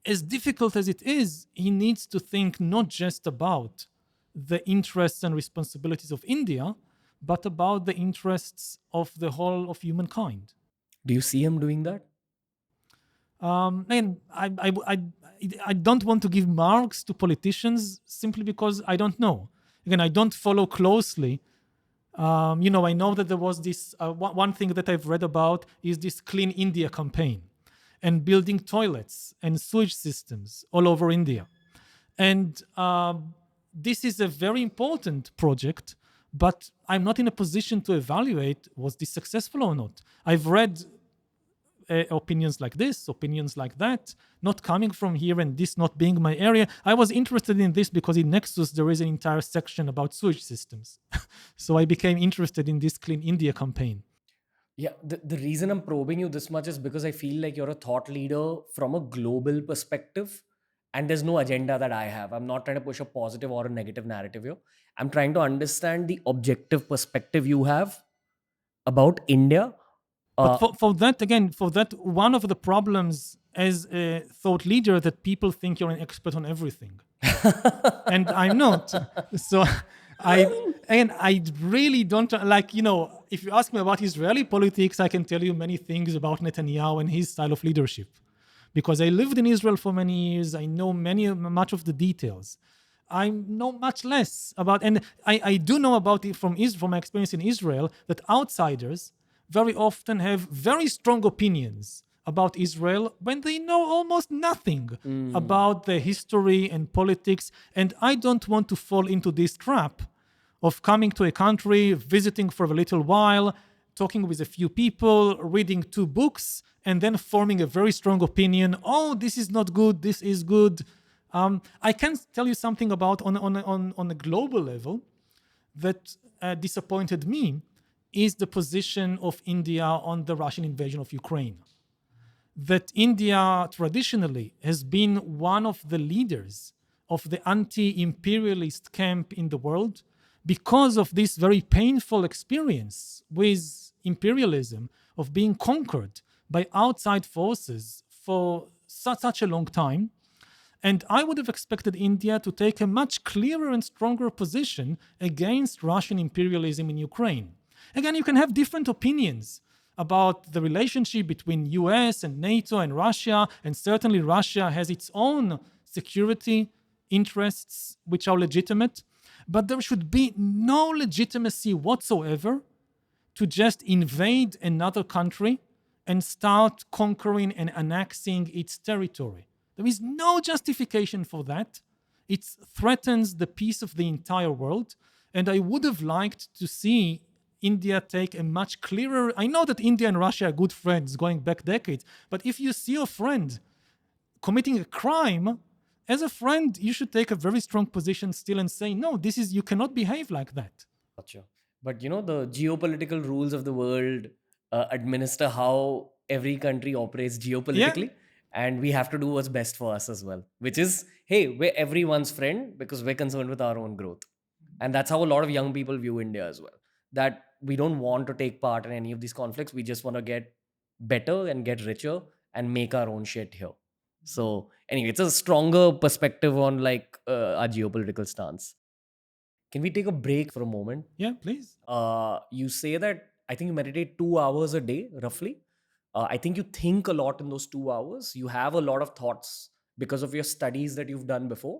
as difficult as it is, he needs to think not just about the interests and responsibilities of India, but about the interests of the whole of humankind. Do you see him doing that? And I don't want to give marks to politicians simply because I don't know. Again, I don't follow closely. I know that there was this one thing that I've read about is this Clean India campaign and building toilets and sewage systems all over India. And this is a very important project, but I'm not in a position to evaluate was this successful or not. I've read opinions like this, opinions like that, not coming from here and this not being my area. I was interested in this because in Nexus there is an entire section about sewage systems. So I became interested in this Clean India campaign. Yeah, the reason I'm probing you this much is because I feel like you're a thought leader from a global perspective, and there's no agenda that I have. I'm not trying to push a positive or a negative narrative here. I'm trying to understand the objective perspective you have about India. But for that, one of the problems as a thought leader that people think you're an expert on everything. And I'm not. So I really don't like, if you ask me about Israeli politics, I can tell you many things about Netanyahu and his style of leadership. Because I lived in Israel for many years, I know much of the details. I know much less about, and I do know about it from my experience in Israel, that outsiders very often have very strong opinions about Israel when they know almost nothing about the history and politics. And I don't want to fall into this trap of coming to a country, visiting for a little while, talking with a few people, reading 2 books, and then forming a very strong opinion. Oh, this is not good, this is good. I can tell you something about on a global level that disappointed me is the position of India on the Russian invasion of Ukraine. That India traditionally has been one of the leaders of the anti-imperialist camp in the world because of this very painful experience with imperialism, of being conquered by outside forces for such a long time. And I would have expected India to take a much clearer and stronger position against Russian imperialism in Ukraine. Again, you can have different opinions about the relationship between US and NATO and Russia, and certainly Russia has its own security interests which are legitimate, but there should be no legitimacy whatsoever to just invade another country and start conquering and annexing its territory. There is no justification for that. It threatens the peace of the entire world, and I would have liked to see India take a much clearer... I know that India and Russia are good friends going back decades, but if you see a friend committing a crime, as a friend, you should take a very strong position still and say, no, you cannot behave like that. Gotcha. But the geopolitical rules of the world administer how every country operates geopolitically. And we have to do what's best for us as well, which is, hey, we're everyone's friend because we're concerned with our own growth. And that's how a lot of young people view India as well. That we don't want to take part in any of these conflicts. We just want to get better and get richer and make our own shit here. So anyway, it's a stronger perspective on like our geopolitical stance. Can we take a break for a moment? Yeah, please. You say that I think you meditate 2 hours a day, roughly. I think you think a lot in those 2 hours. You have a lot of thoughts because of your studies that you've done before.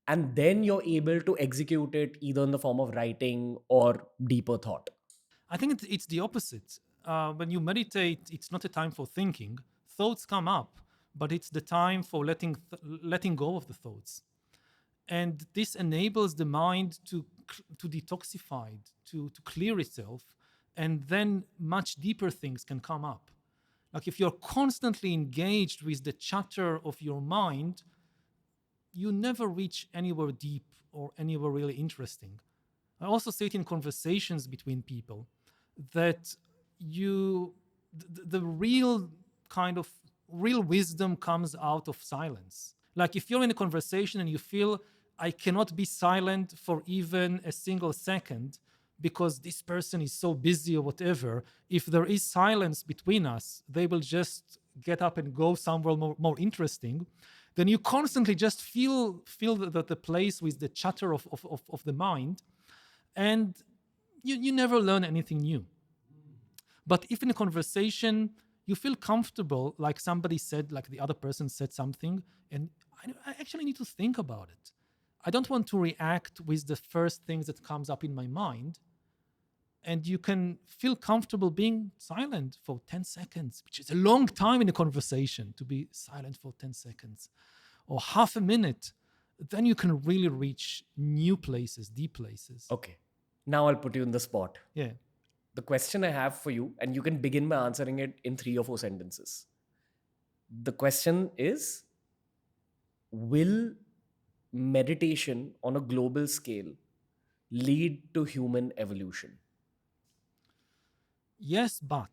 And then you're able to execute it either in the form of writing or deeper thought. I think it's the opposite. When you meditate, it's not a time for thinking. Thoughts come up, but it's the time for letting go of the thoughts. And this enables the mind to detoxify, to clear itself, and then much deeper things can come up. Like if you're constantly engaged with the chatter of your mind, you never reach anywhere deep or anywhere really interesting. I also see it in conversations between people that the real kind of real wisdom comes out of silence. Like if you're in a conversation and you feel I cannot be silent for even a single second because this person is so busy or whatever, if there is silence between us, they will just get up and go somewhere more interesting. Then you constantly just feel the place with the chatter of the mind, and you never learn anything new. But if in a conversation you feel comfortable, like somebody said, like the other person said something, and I actually need to think about it. I don't want to react with the first things that comes up in my mind. And you can feel comfortable being silent for 10 seconds, which is a long time in a conversation to be silent for 10 seconds or half a minute. Then you can really reach new places, deep places. Okay. Now I'll put you in the spot. Yeah. The question I have for you, and you can begin by answering it in 3 or 4 sentences. The question is, will meditation on a global scale lead to human evolution? Yes, but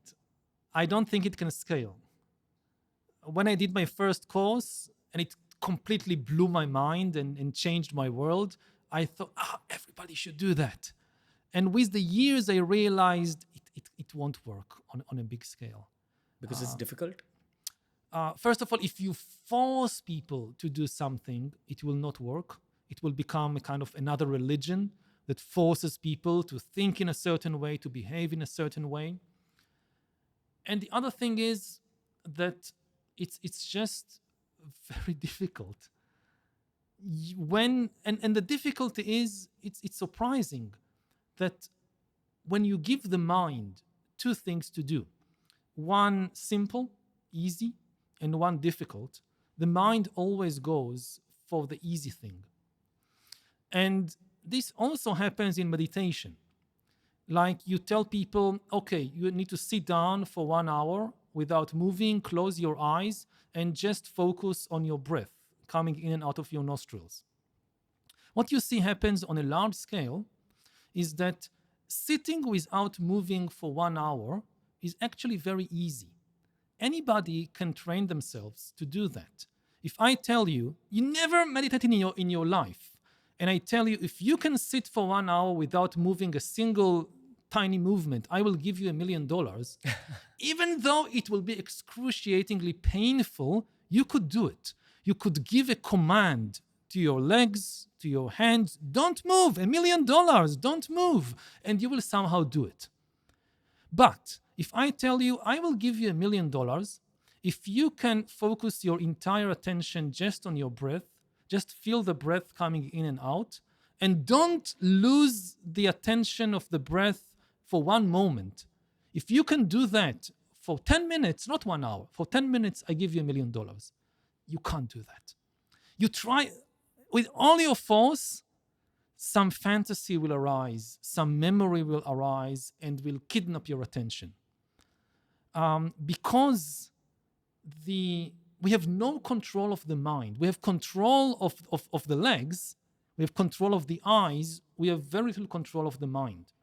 I don't think it can scale. When I did my first course and it completely blew my mind and changed my world, I thought, everybody should do that. And with the years, I realized it won't work on a big scale. Because it's difficult? First of all, if you force people to do something, it will not work. It will become a kind of another religion that forces people to think in a certain way, to behave in a certain way. And the other thing is that it's just very difficult. And the difficulty is it's surprising that when you give the mind 2 things to do, one simple, easy, and one difficult, the mind always goes for the easy thing. And this also happens in meditation. Like you tell people, okay, you need to sit down for 1 hour without moving, close your eyes, and just focus on your breath coming in and out of your nostrils. What you see happens on a large scale is that sitting without moving for 1 hour is actually very easy. Anybody can train themselves to do that. If I tell you, you never meditated in your life, and I tell you, if you can sit for 1 hour without moving a single tiny movement, I will give you $1 million. Even though it will be excruciatingly painful, you could do it. You could give a command to your legs, to your hands, don't move, $1 million, don't move, and you will somehow do it. But if I tell you, I will give you $1 million, if you can focus your entire attention just on your breath, just feel the breath coming in and out, and don't lose the attention of the breath for 1 moment. If you can do that for 10 minutes, not 1 hour, for 10 minutes, I give you $1 million. You can't do that. You try with all your force, some fantasy will arise, some memory will arise, and will kidnap your attention. Because we have no control of the mind. We have control of the legs. We have control of the eyes. We have very little control of the mind.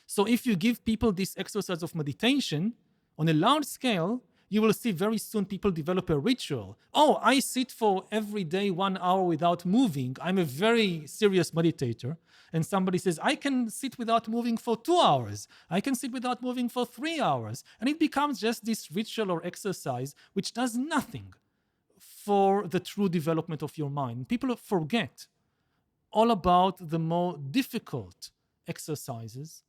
So if you give people this exercise of meditation on a large scale, you will see very soon people develop a ritual. Oh, I sit for every day 1 hour without moving. I'm a very serious meditator. And somebody says, I can sit without moving for 2 hours. I can sit without moving for 3 hours. And it becomes just this ritual or exercise which does nothing for the true development of your mind. People forget all about the more difficult exercises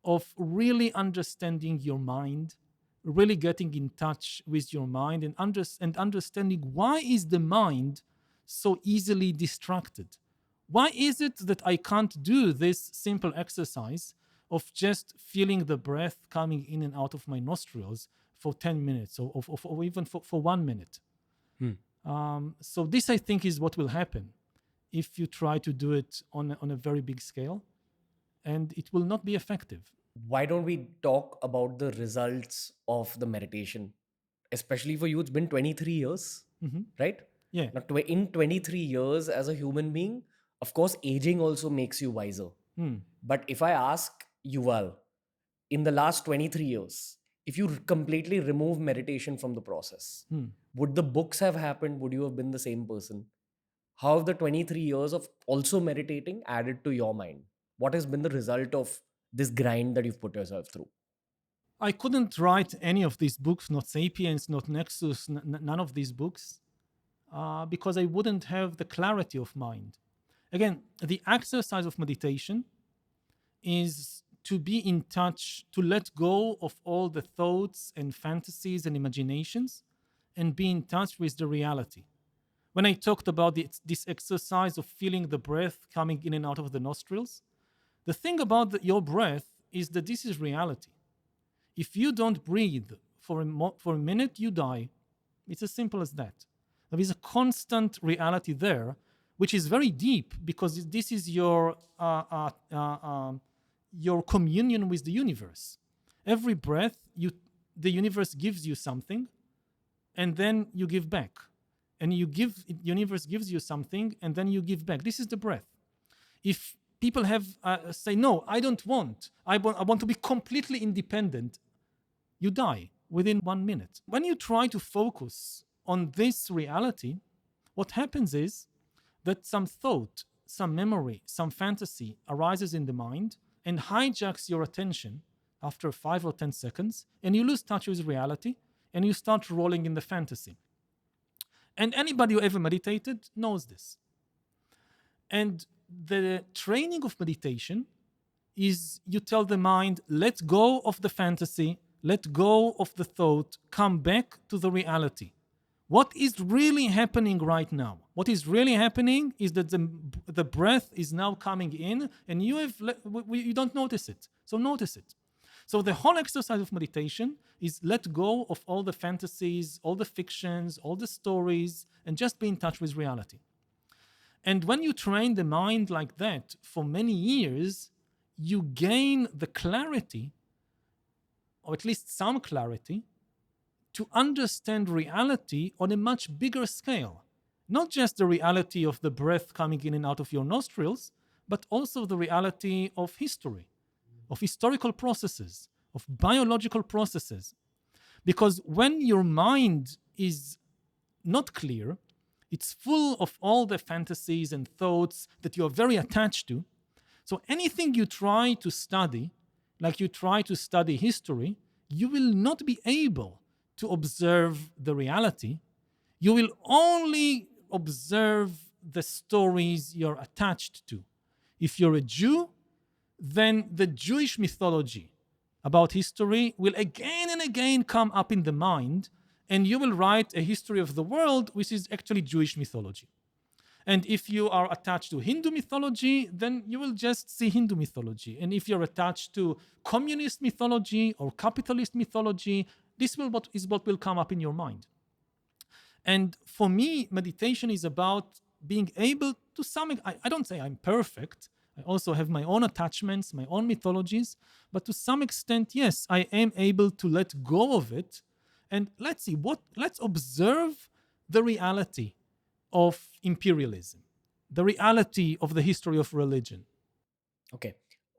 of really understanding your mind, really getting in touch with your mind and understanding why is the mind so easily distracted. Why is it that I can't do this simple exercise of just feeling the breath coming in and out of my nostrils for 10 minutes or even for 1 minute? So this, I think, is what will happen if you try to do it on a very big scale, and it will not be effective. Why don't we talk about the results of the meditation? Especially for you, it's been 23 years, right? Yeah. Now, in 23 years as a human being, of course, aging also makes you wiser. But if I ask Yuval, in the last 23 years, if you completely remove meditation from the process, would the books have happened? Would you have been the same person? How have the 23 years of also meditating added to your mind? What has been the result of this grind that you've put yourself through? I couldn't write any of these books, not Sapiens, not Nexus, none of these books, because I wouldn't have the clarity of mind. Again, the exercise of meditation is to be in touch, to let go of all the thoughts and fantasies and imaginations and be in touch with the reality. When I talked about this exercise of feeling the breath coming in and out of the nostrils, the thing about your breath is that this is reality. If you don't breathe for a minute, you die. It's as simple as that. There is a constant reality there, which is very deep because this is your communion with the universe. Every breath, the universe gives you something, and then you give back. And the universe gives you something, and then you give back. This is the breath. If people say, no, I don't want. I want to be completely independent. You die within 1 minute. When you try to focus on this reality, what happens is that some thought, some memory, some fantasy arises in the mind and hijacks your attention after 5 or 10 seconds, and you lose touch with reality, and you start rolling in the fantasy. And anybody who ever meditated knows this. And the training of meditation is you tell the mind, let go of the fantasy, let go of the thought, come back to the reality. What is really happening right now? What is really happening is that the breath is now coming in, and you don't notice it. So notice it. So the whole exercise of meditation is let go of all the fantasies, all the fictions, all the stories, and just be in touch with reality. And when you train the mind like that for many years, you gain the clarity, or at least some clarity, to understand reality on a much bigger scale. Not just the reality of the breath coming in and out of your nostrils, but also the reality of history, of historical processes, of biological processes. Because when your mind is not clear, it's full of all the fantasies and thoughts that you're very attached to. So anything you try to study, like you try to study history, you will not be able to observe the reality. You will only observe the stories you're attached to. If you're a Jew, then the Jewish mythology about history will again and again come up in the mind, and you will write a history of the world which is actually Jewish mythology. And if you are attached to Hindu mythology, then you will just see Hindu mythology. And if you're attached to communist mythology or capitalist mythology, this is what will come up in your mind. And for me, meditation is about being able to I don't say I'm perfect. I also have my own attachments, my own mythologies. But to some extent, yes, I am able to let go of it. And let's observe the reality of imperialism, the reality of the history of religion. Okay.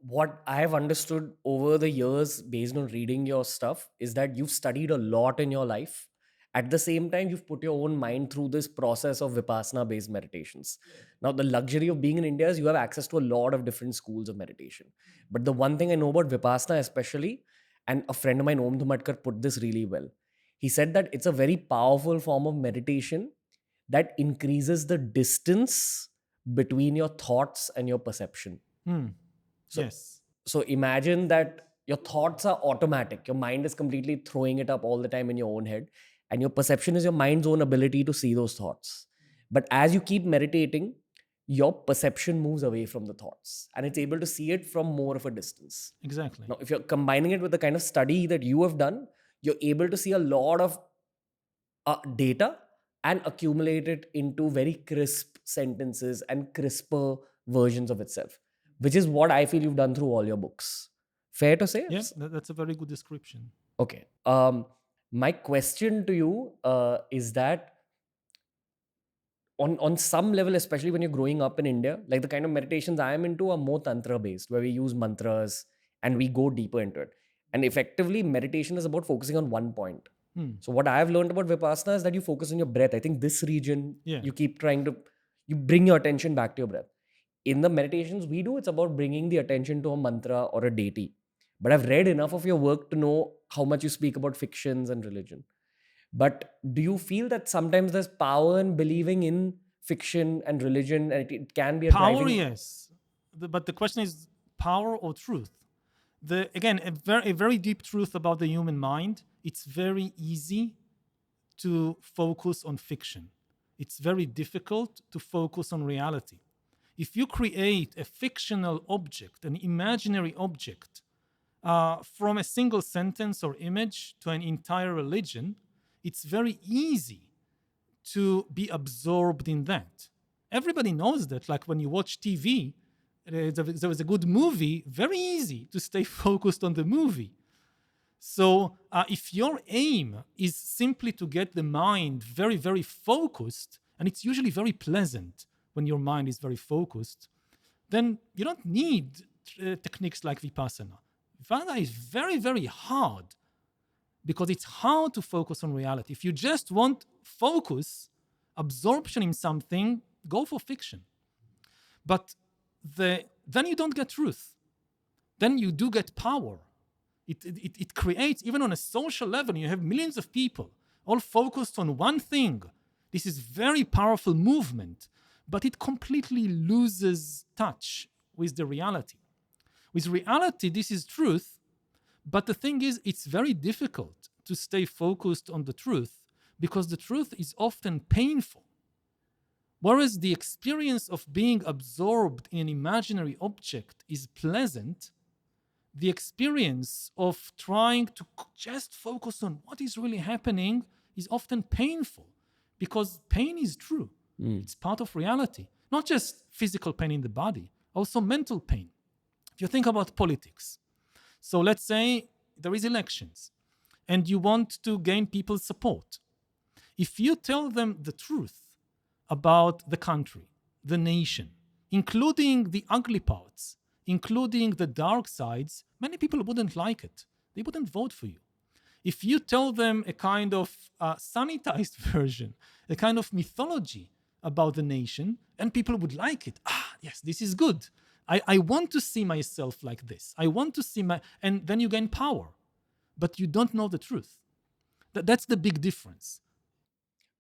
what I have understood over the years based on reading your stuff is that you've studied a lot in your life. At the same time, you've put your own mind through this process of Vipassana based meditations. Now, the luxury of being in India is you have access to a lot of different schools of meditation. But the one thing I know about Vipassana, especially, and a friend of mine, Om Dhumatkar, put this really well. He said that it's a very powerful form of meditation that increases the distance between your thoughts and your perception. So, Yes. so imagine that your thoughts are automatic. Your mind is completely throwing it up all the time in your own head. And your perception is your mind's own ability to see those thoughts. But as you keep meditating, your perception moves away from the thoughts and it's able to see it from more of a distance. Exactly. Now, if you're combining it with the kind of study that you have done, you're able to see a lot of data and accumulate it into very crisp sentences and crisper versions of itself, which is what I feel you've done through all your books. Fair to say? Yes, that's a very good description. Okay. My question to you is that on some level, especially when you're growing up in India, like the kind of meditations I am into are more tantra based, where we use mantras and we go deeper into it. And effectively, meditation is about focusing on one point. So what I've learned about Vipassana is that you focus on your breath. I think this region, you keep trying to, you bring your attention back to your breath. In the meditations we do, it's about bringing the attention to a mantra or a deity. But I've read enough of your work to know how much you speak about fictions and religion. But do you feel that sometimes there's power in believing in fiction and religion, and it can be a Power, driving... yes. But the question is power or truth? Again, a very deep truth about the human mind. It's very easy to focus on fiction. It's very difficult to focus on reality. If you create a fictional object, an imaginary object, from a single sentence or image to an entire religion, it's very easy to be absorbed in that. Everybody knows that. Like when you watch TV, there was a good movie, very easy to stay focused on the movie. So if your aim is simply to get the mind very, very focused, and it's usually very pleasant when your mind is very focused, then you don't need techniques like Vipassana. Vipassana is very, very hard because it's hard to focus on reality. If you just want focus, absorption in something, go for fiction. But then you don't get truth. Then you do get power. It creates, even on a social level, you have millions of people all focused on one thing. This is very powerful movement, but it completely loses touch with the reality. With reality, this is truth, but the thing is, it's very difficult to stay focused on the truth because the truth is often painful. Whereas the experience of being absorbed in an imaginary object is pleasant, the experience of trying to just focus on what is really happening is often painful because pain is true. It's part of reality. Not just physical pain in the body, also mental pain. If you think about politics, so let's say there is elections and you want to gain people's support. If you tell them the truth about the country, the nation, including the ugly parts, including the dark sides, many people wouldn't like it. They wouldn't vote for you. If you tell them a kind of sanitized version, a kind of mythology about the nation, and people would like it. Yes, this is good. I want to see myself like this. I want to see and then you gain power, but you don't know the truth. That's the big difference.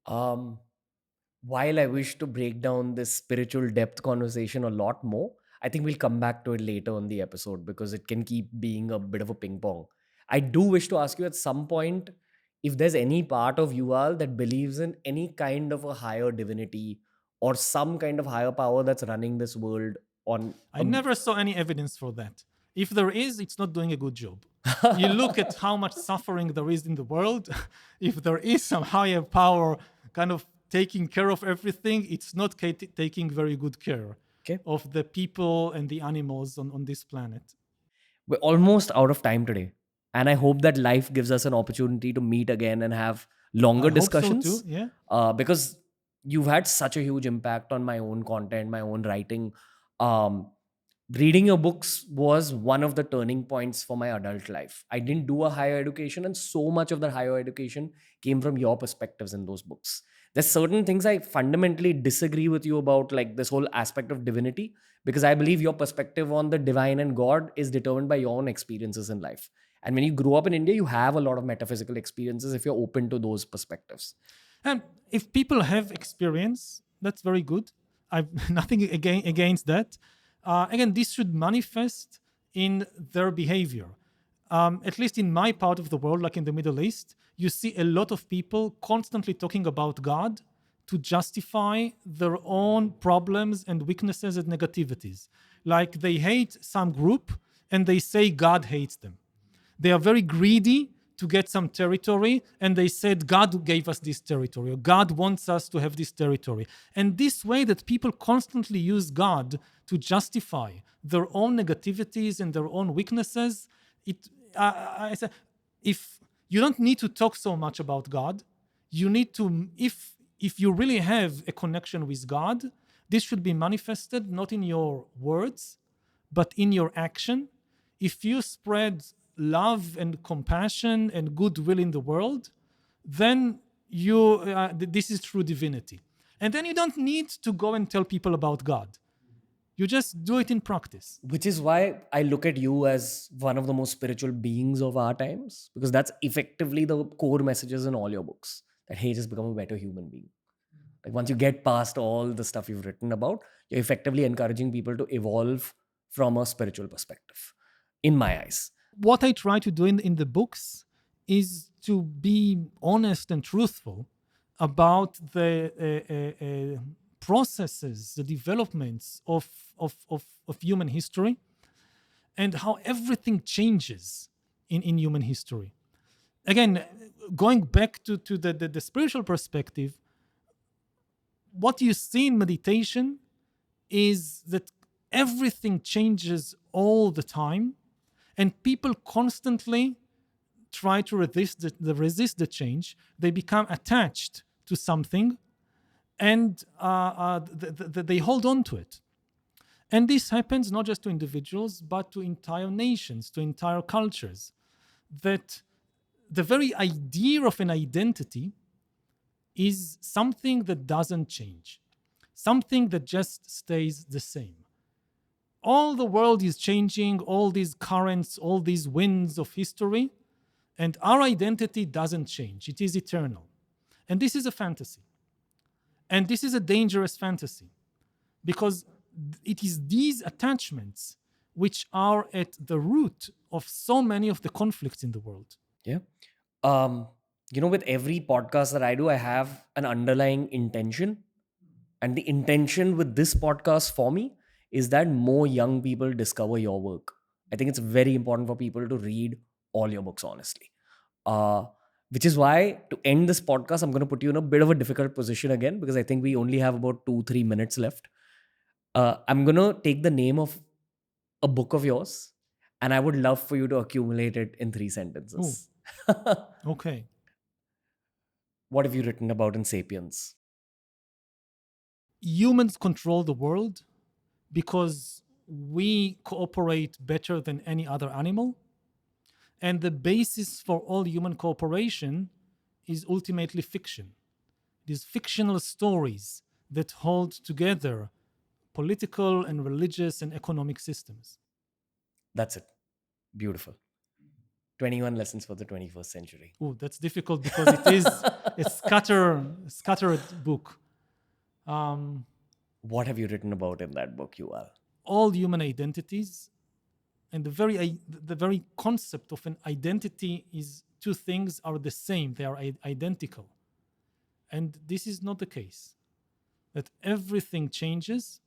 While I wish to break down this spiritual depth conversation a lot more, I think we'll come back to it later on the episode because it can keep being a bit of a ping pong. I do wish to ask you at some point if there's any part of Yuval that believes in any kind of a higher divinity or some kind of higher power that's running this world on... I never saw any evidence for that. If there is, it's not doing a good job. You look at how much suffering there is in the world. If there is some higher power kind of taking care of everything, it's not taking very good care of the people and the animals on this planet. We're almost out of time today. And I hope that life gives us an opportunity to meet again and have longer discussions. Hope so too, yeah. Because you've had such a huge impact on my own content, my own writing. reading your books was one of the turning points for my adult life. I didn't do a higher education, and so much of that higher education came from your perspectives in those books. There's certain things I fundamentally disagree with you about, like this whole aspect of divinity, because I believe your perspective on the divine and God is determined by your own experiences in life. And when you grow up in India, you have a lot of metaphysical experiences if you're open to those perspectives. And if people have experience, that's very good. I've nothing against that. Again, this should manifest in their behavior. At least in my part of the world, like in the Middle East, you see a lot of people constantly talking about God to justify their own problems and weaknesses and negativities. Like they hate some group and they say God hates them. They are very greedy to get some territory, and they said God gave us this territory, or God wants us to have this territory. And this way that people constantly use God to justify their own negativities and their own weaknesses, I say, if you don't need to talk so much about God, you need to, if you really have a connection with God, this should be manifested not in your words, but in your action. If you spread love and compassion and goodwill in the world, then this is true divinity. And then you don't need to go and tell people about God. You just do it in practice. Which is why I look at you as one of the most spiritual beings of our times, because that's effectively the core messages in all your books, that hey, just become a better human being. Like once you get past all the stuff you've written about, you're effectively encouraging people to evolve from a spiritual perspective, in my eyes. What I try to do in the books is to be honest and truthful about the processes, the developments of human history, and how everything changes in human history. Again, going back to the spiritual perspective, what you see in meditation is that everything changes all the time, and people constantly try to resist the change. They become attached to something, and they hold on to it. And this happens not just to individuals, but to entire nations, to entire cultures. That the very idea of an identity is something that doesn't change, something that just stays the same. All the world is changing, all these currents, all these winds of history, and our identity doesn't change. It is eternal. And this is a fantasy. And this is a dangerous fantasy, because it is these attachments which are at the root of so many of the conflicts in the world. Yeah. With every podcast that I do, I have an underlying intention. And the intention with this podcast for me is that more young people discover your work. I think it's very important for people to read all your books, honestly. Which is why, to end this podcast, I'm going to put you in a bit of a difficult position again, because I think we only have about 2-3 minutes left. I'm going to take the name of a book of yours, and I would love for you to accumulate it in 3 sentences. Okay. What have you written about in Sapiens? Humans control the world because we cooperate better than any other animal. And the basis for all human cooperation is ultimately fiction. These fictional stories that hold together political and religious and economic systems. That's it. Beautiful. 21 lessons for the 21st century. Oh, that's difficult because it is a scattered book. What have you written about in that book, Yuval? All human identities, and the very concept of an identity is two things are the same, they are identical. And this is not the case. That everything changes,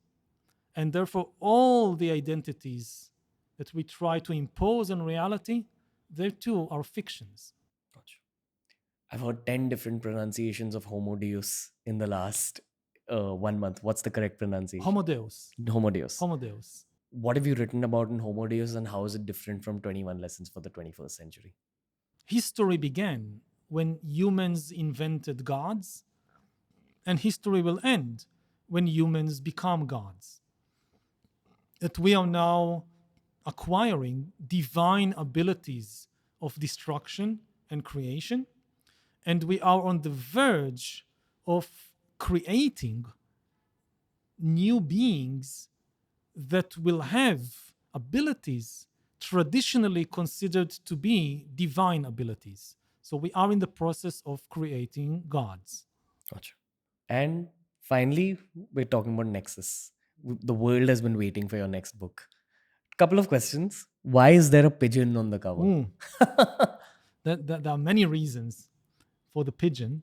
and therefore all the identities that we try to impose on reality, they too are fictions. Gotcha. I've heard 10 different pronunciations of Homo Deus in the last 1 month. What's the correct pronunciation? Homo Deus. Homo Deus. Homo Deus. What have you written about in Homo Deus, and how is it different from 21 lessons for the 21st century? History began when humans invented gods, and history will end when humans become gods. that we are now acquiring divine abilities of destruction and creation, and we are on the verge of creating new beings that will have abilities traditionally considered to be divine abilities. So we are in the process of creating gods. Gotcha. And finally, we're talking about Nexus. The world has been waiting for your next book. Couple of questions. Why is there a pigeon on the cover? Ooh. There are many reasons for the pigeon.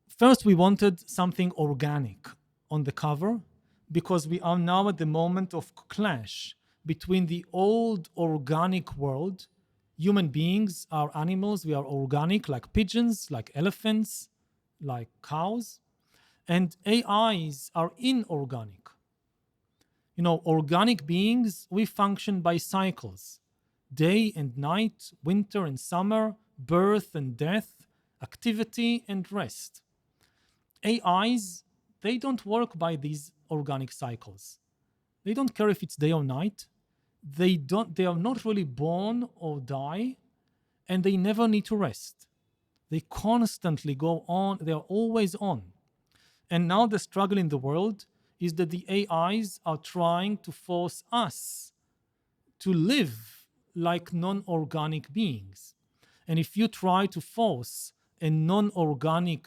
First, we wanted something organic on the cover because we are now at the moment of clash between the old organic world. Human beings are animals, we are organic, like pigeons, like elephants, like cows, and AIs are inorganic. Organic beings, we function by cycles: day and night, winter and summer, birth and death, activity and rest. AIs, they don't work by these organic cycles. They don't care if it's day or night. They are not really born or die, and they never need to rest. They constantly go on, they are always on. And now the struggle in the world is that the AIs are trying to force us to live like non-organic beings. And if you try to force an organic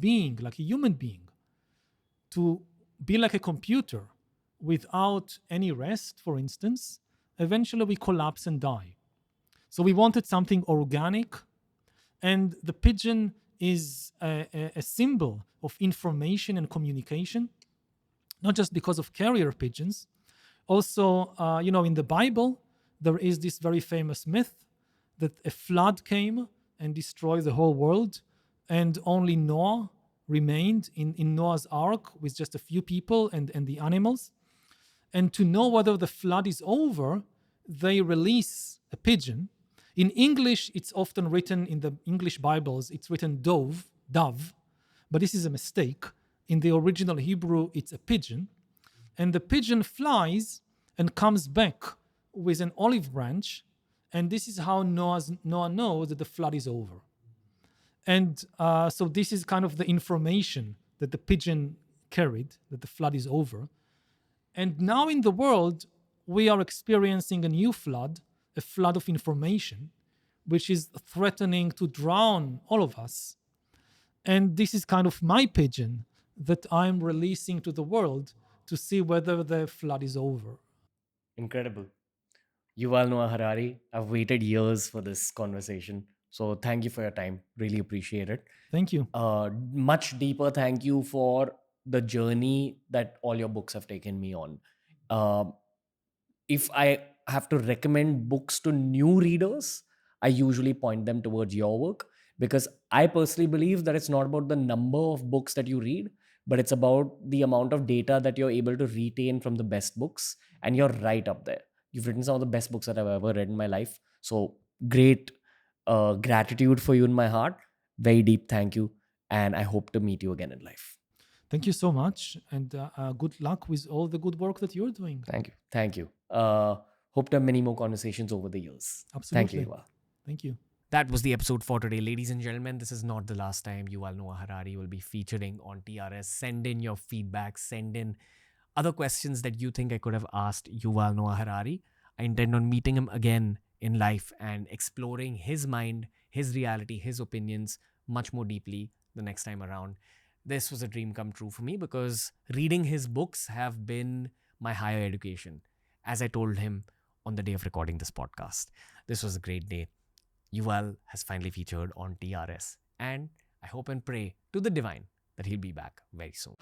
being, like a human being, to be like a computer without any rest, for instance, eventually we collapse and die. So we wanted something organic, and the pigeon is a symbol of information and communication, not just because of carrier pigeons. Also, in the Bible, there is this very famous myth that a flood came and destroyed the whole world, and only Noah remained in Noah's ark with just a few people and the animals. And to know whether the flood is over, they release a pigeon. In English, it's often written in the English Bibles, it's written dove, but this is a mistake. In the original Hebrew, it's a pigeon. And the pigeon flies and comes back with an olive branch. And this is how Noah knows that the flood is over. And so this is kind of the information that the pigeon carried, that the flood is over. And now in the world, we are experiencing a new flood, a flood of information, which is threatening to drown all of us. And this is kind of my pigeon that I'm releasing to the world to see whether the flood is over. Incredible. Yuval Noah Harari, I've waited years for this conversation. So thank you for your time. Really appreciate it. Thank you. Much deeper thank you for the journey that all your books have taken me on. If I have to recommend books to new readers, I usually point them towards your work, because I personally believe that it's not about the number of books that you read, but it's about the amount of data that you're able to retain from the best books. And you're right up there. You've written some of the best books that I've ever read in my life. So great gratitude for you in my heart. Very deep thank you. And I hope to meet you again in life. Thank you so much. And good luck with all the good work that you're doing. Thank you. Thank you. Hope to have many more conversations over the years. Absolutely. Thank you, Yuval. Thank you. That was the episode for today. Ladies and gentlemen, this is not the last time Yuval Noah Harari will be featuring on TRS. Send in your feedback. Send in other questions that you think I could have asked Yuval Noah Harari. I intend on meeting him again in life and exploring his mind, his reality, his opinions much more deeply the next time around. This was a dream come true for me because reading his books have been my higher education, as I told him on the day of recording this podcast. This was a great day. Yuval has finally featured on TRS, and I hope and pray to the divine that he'll be back very soon.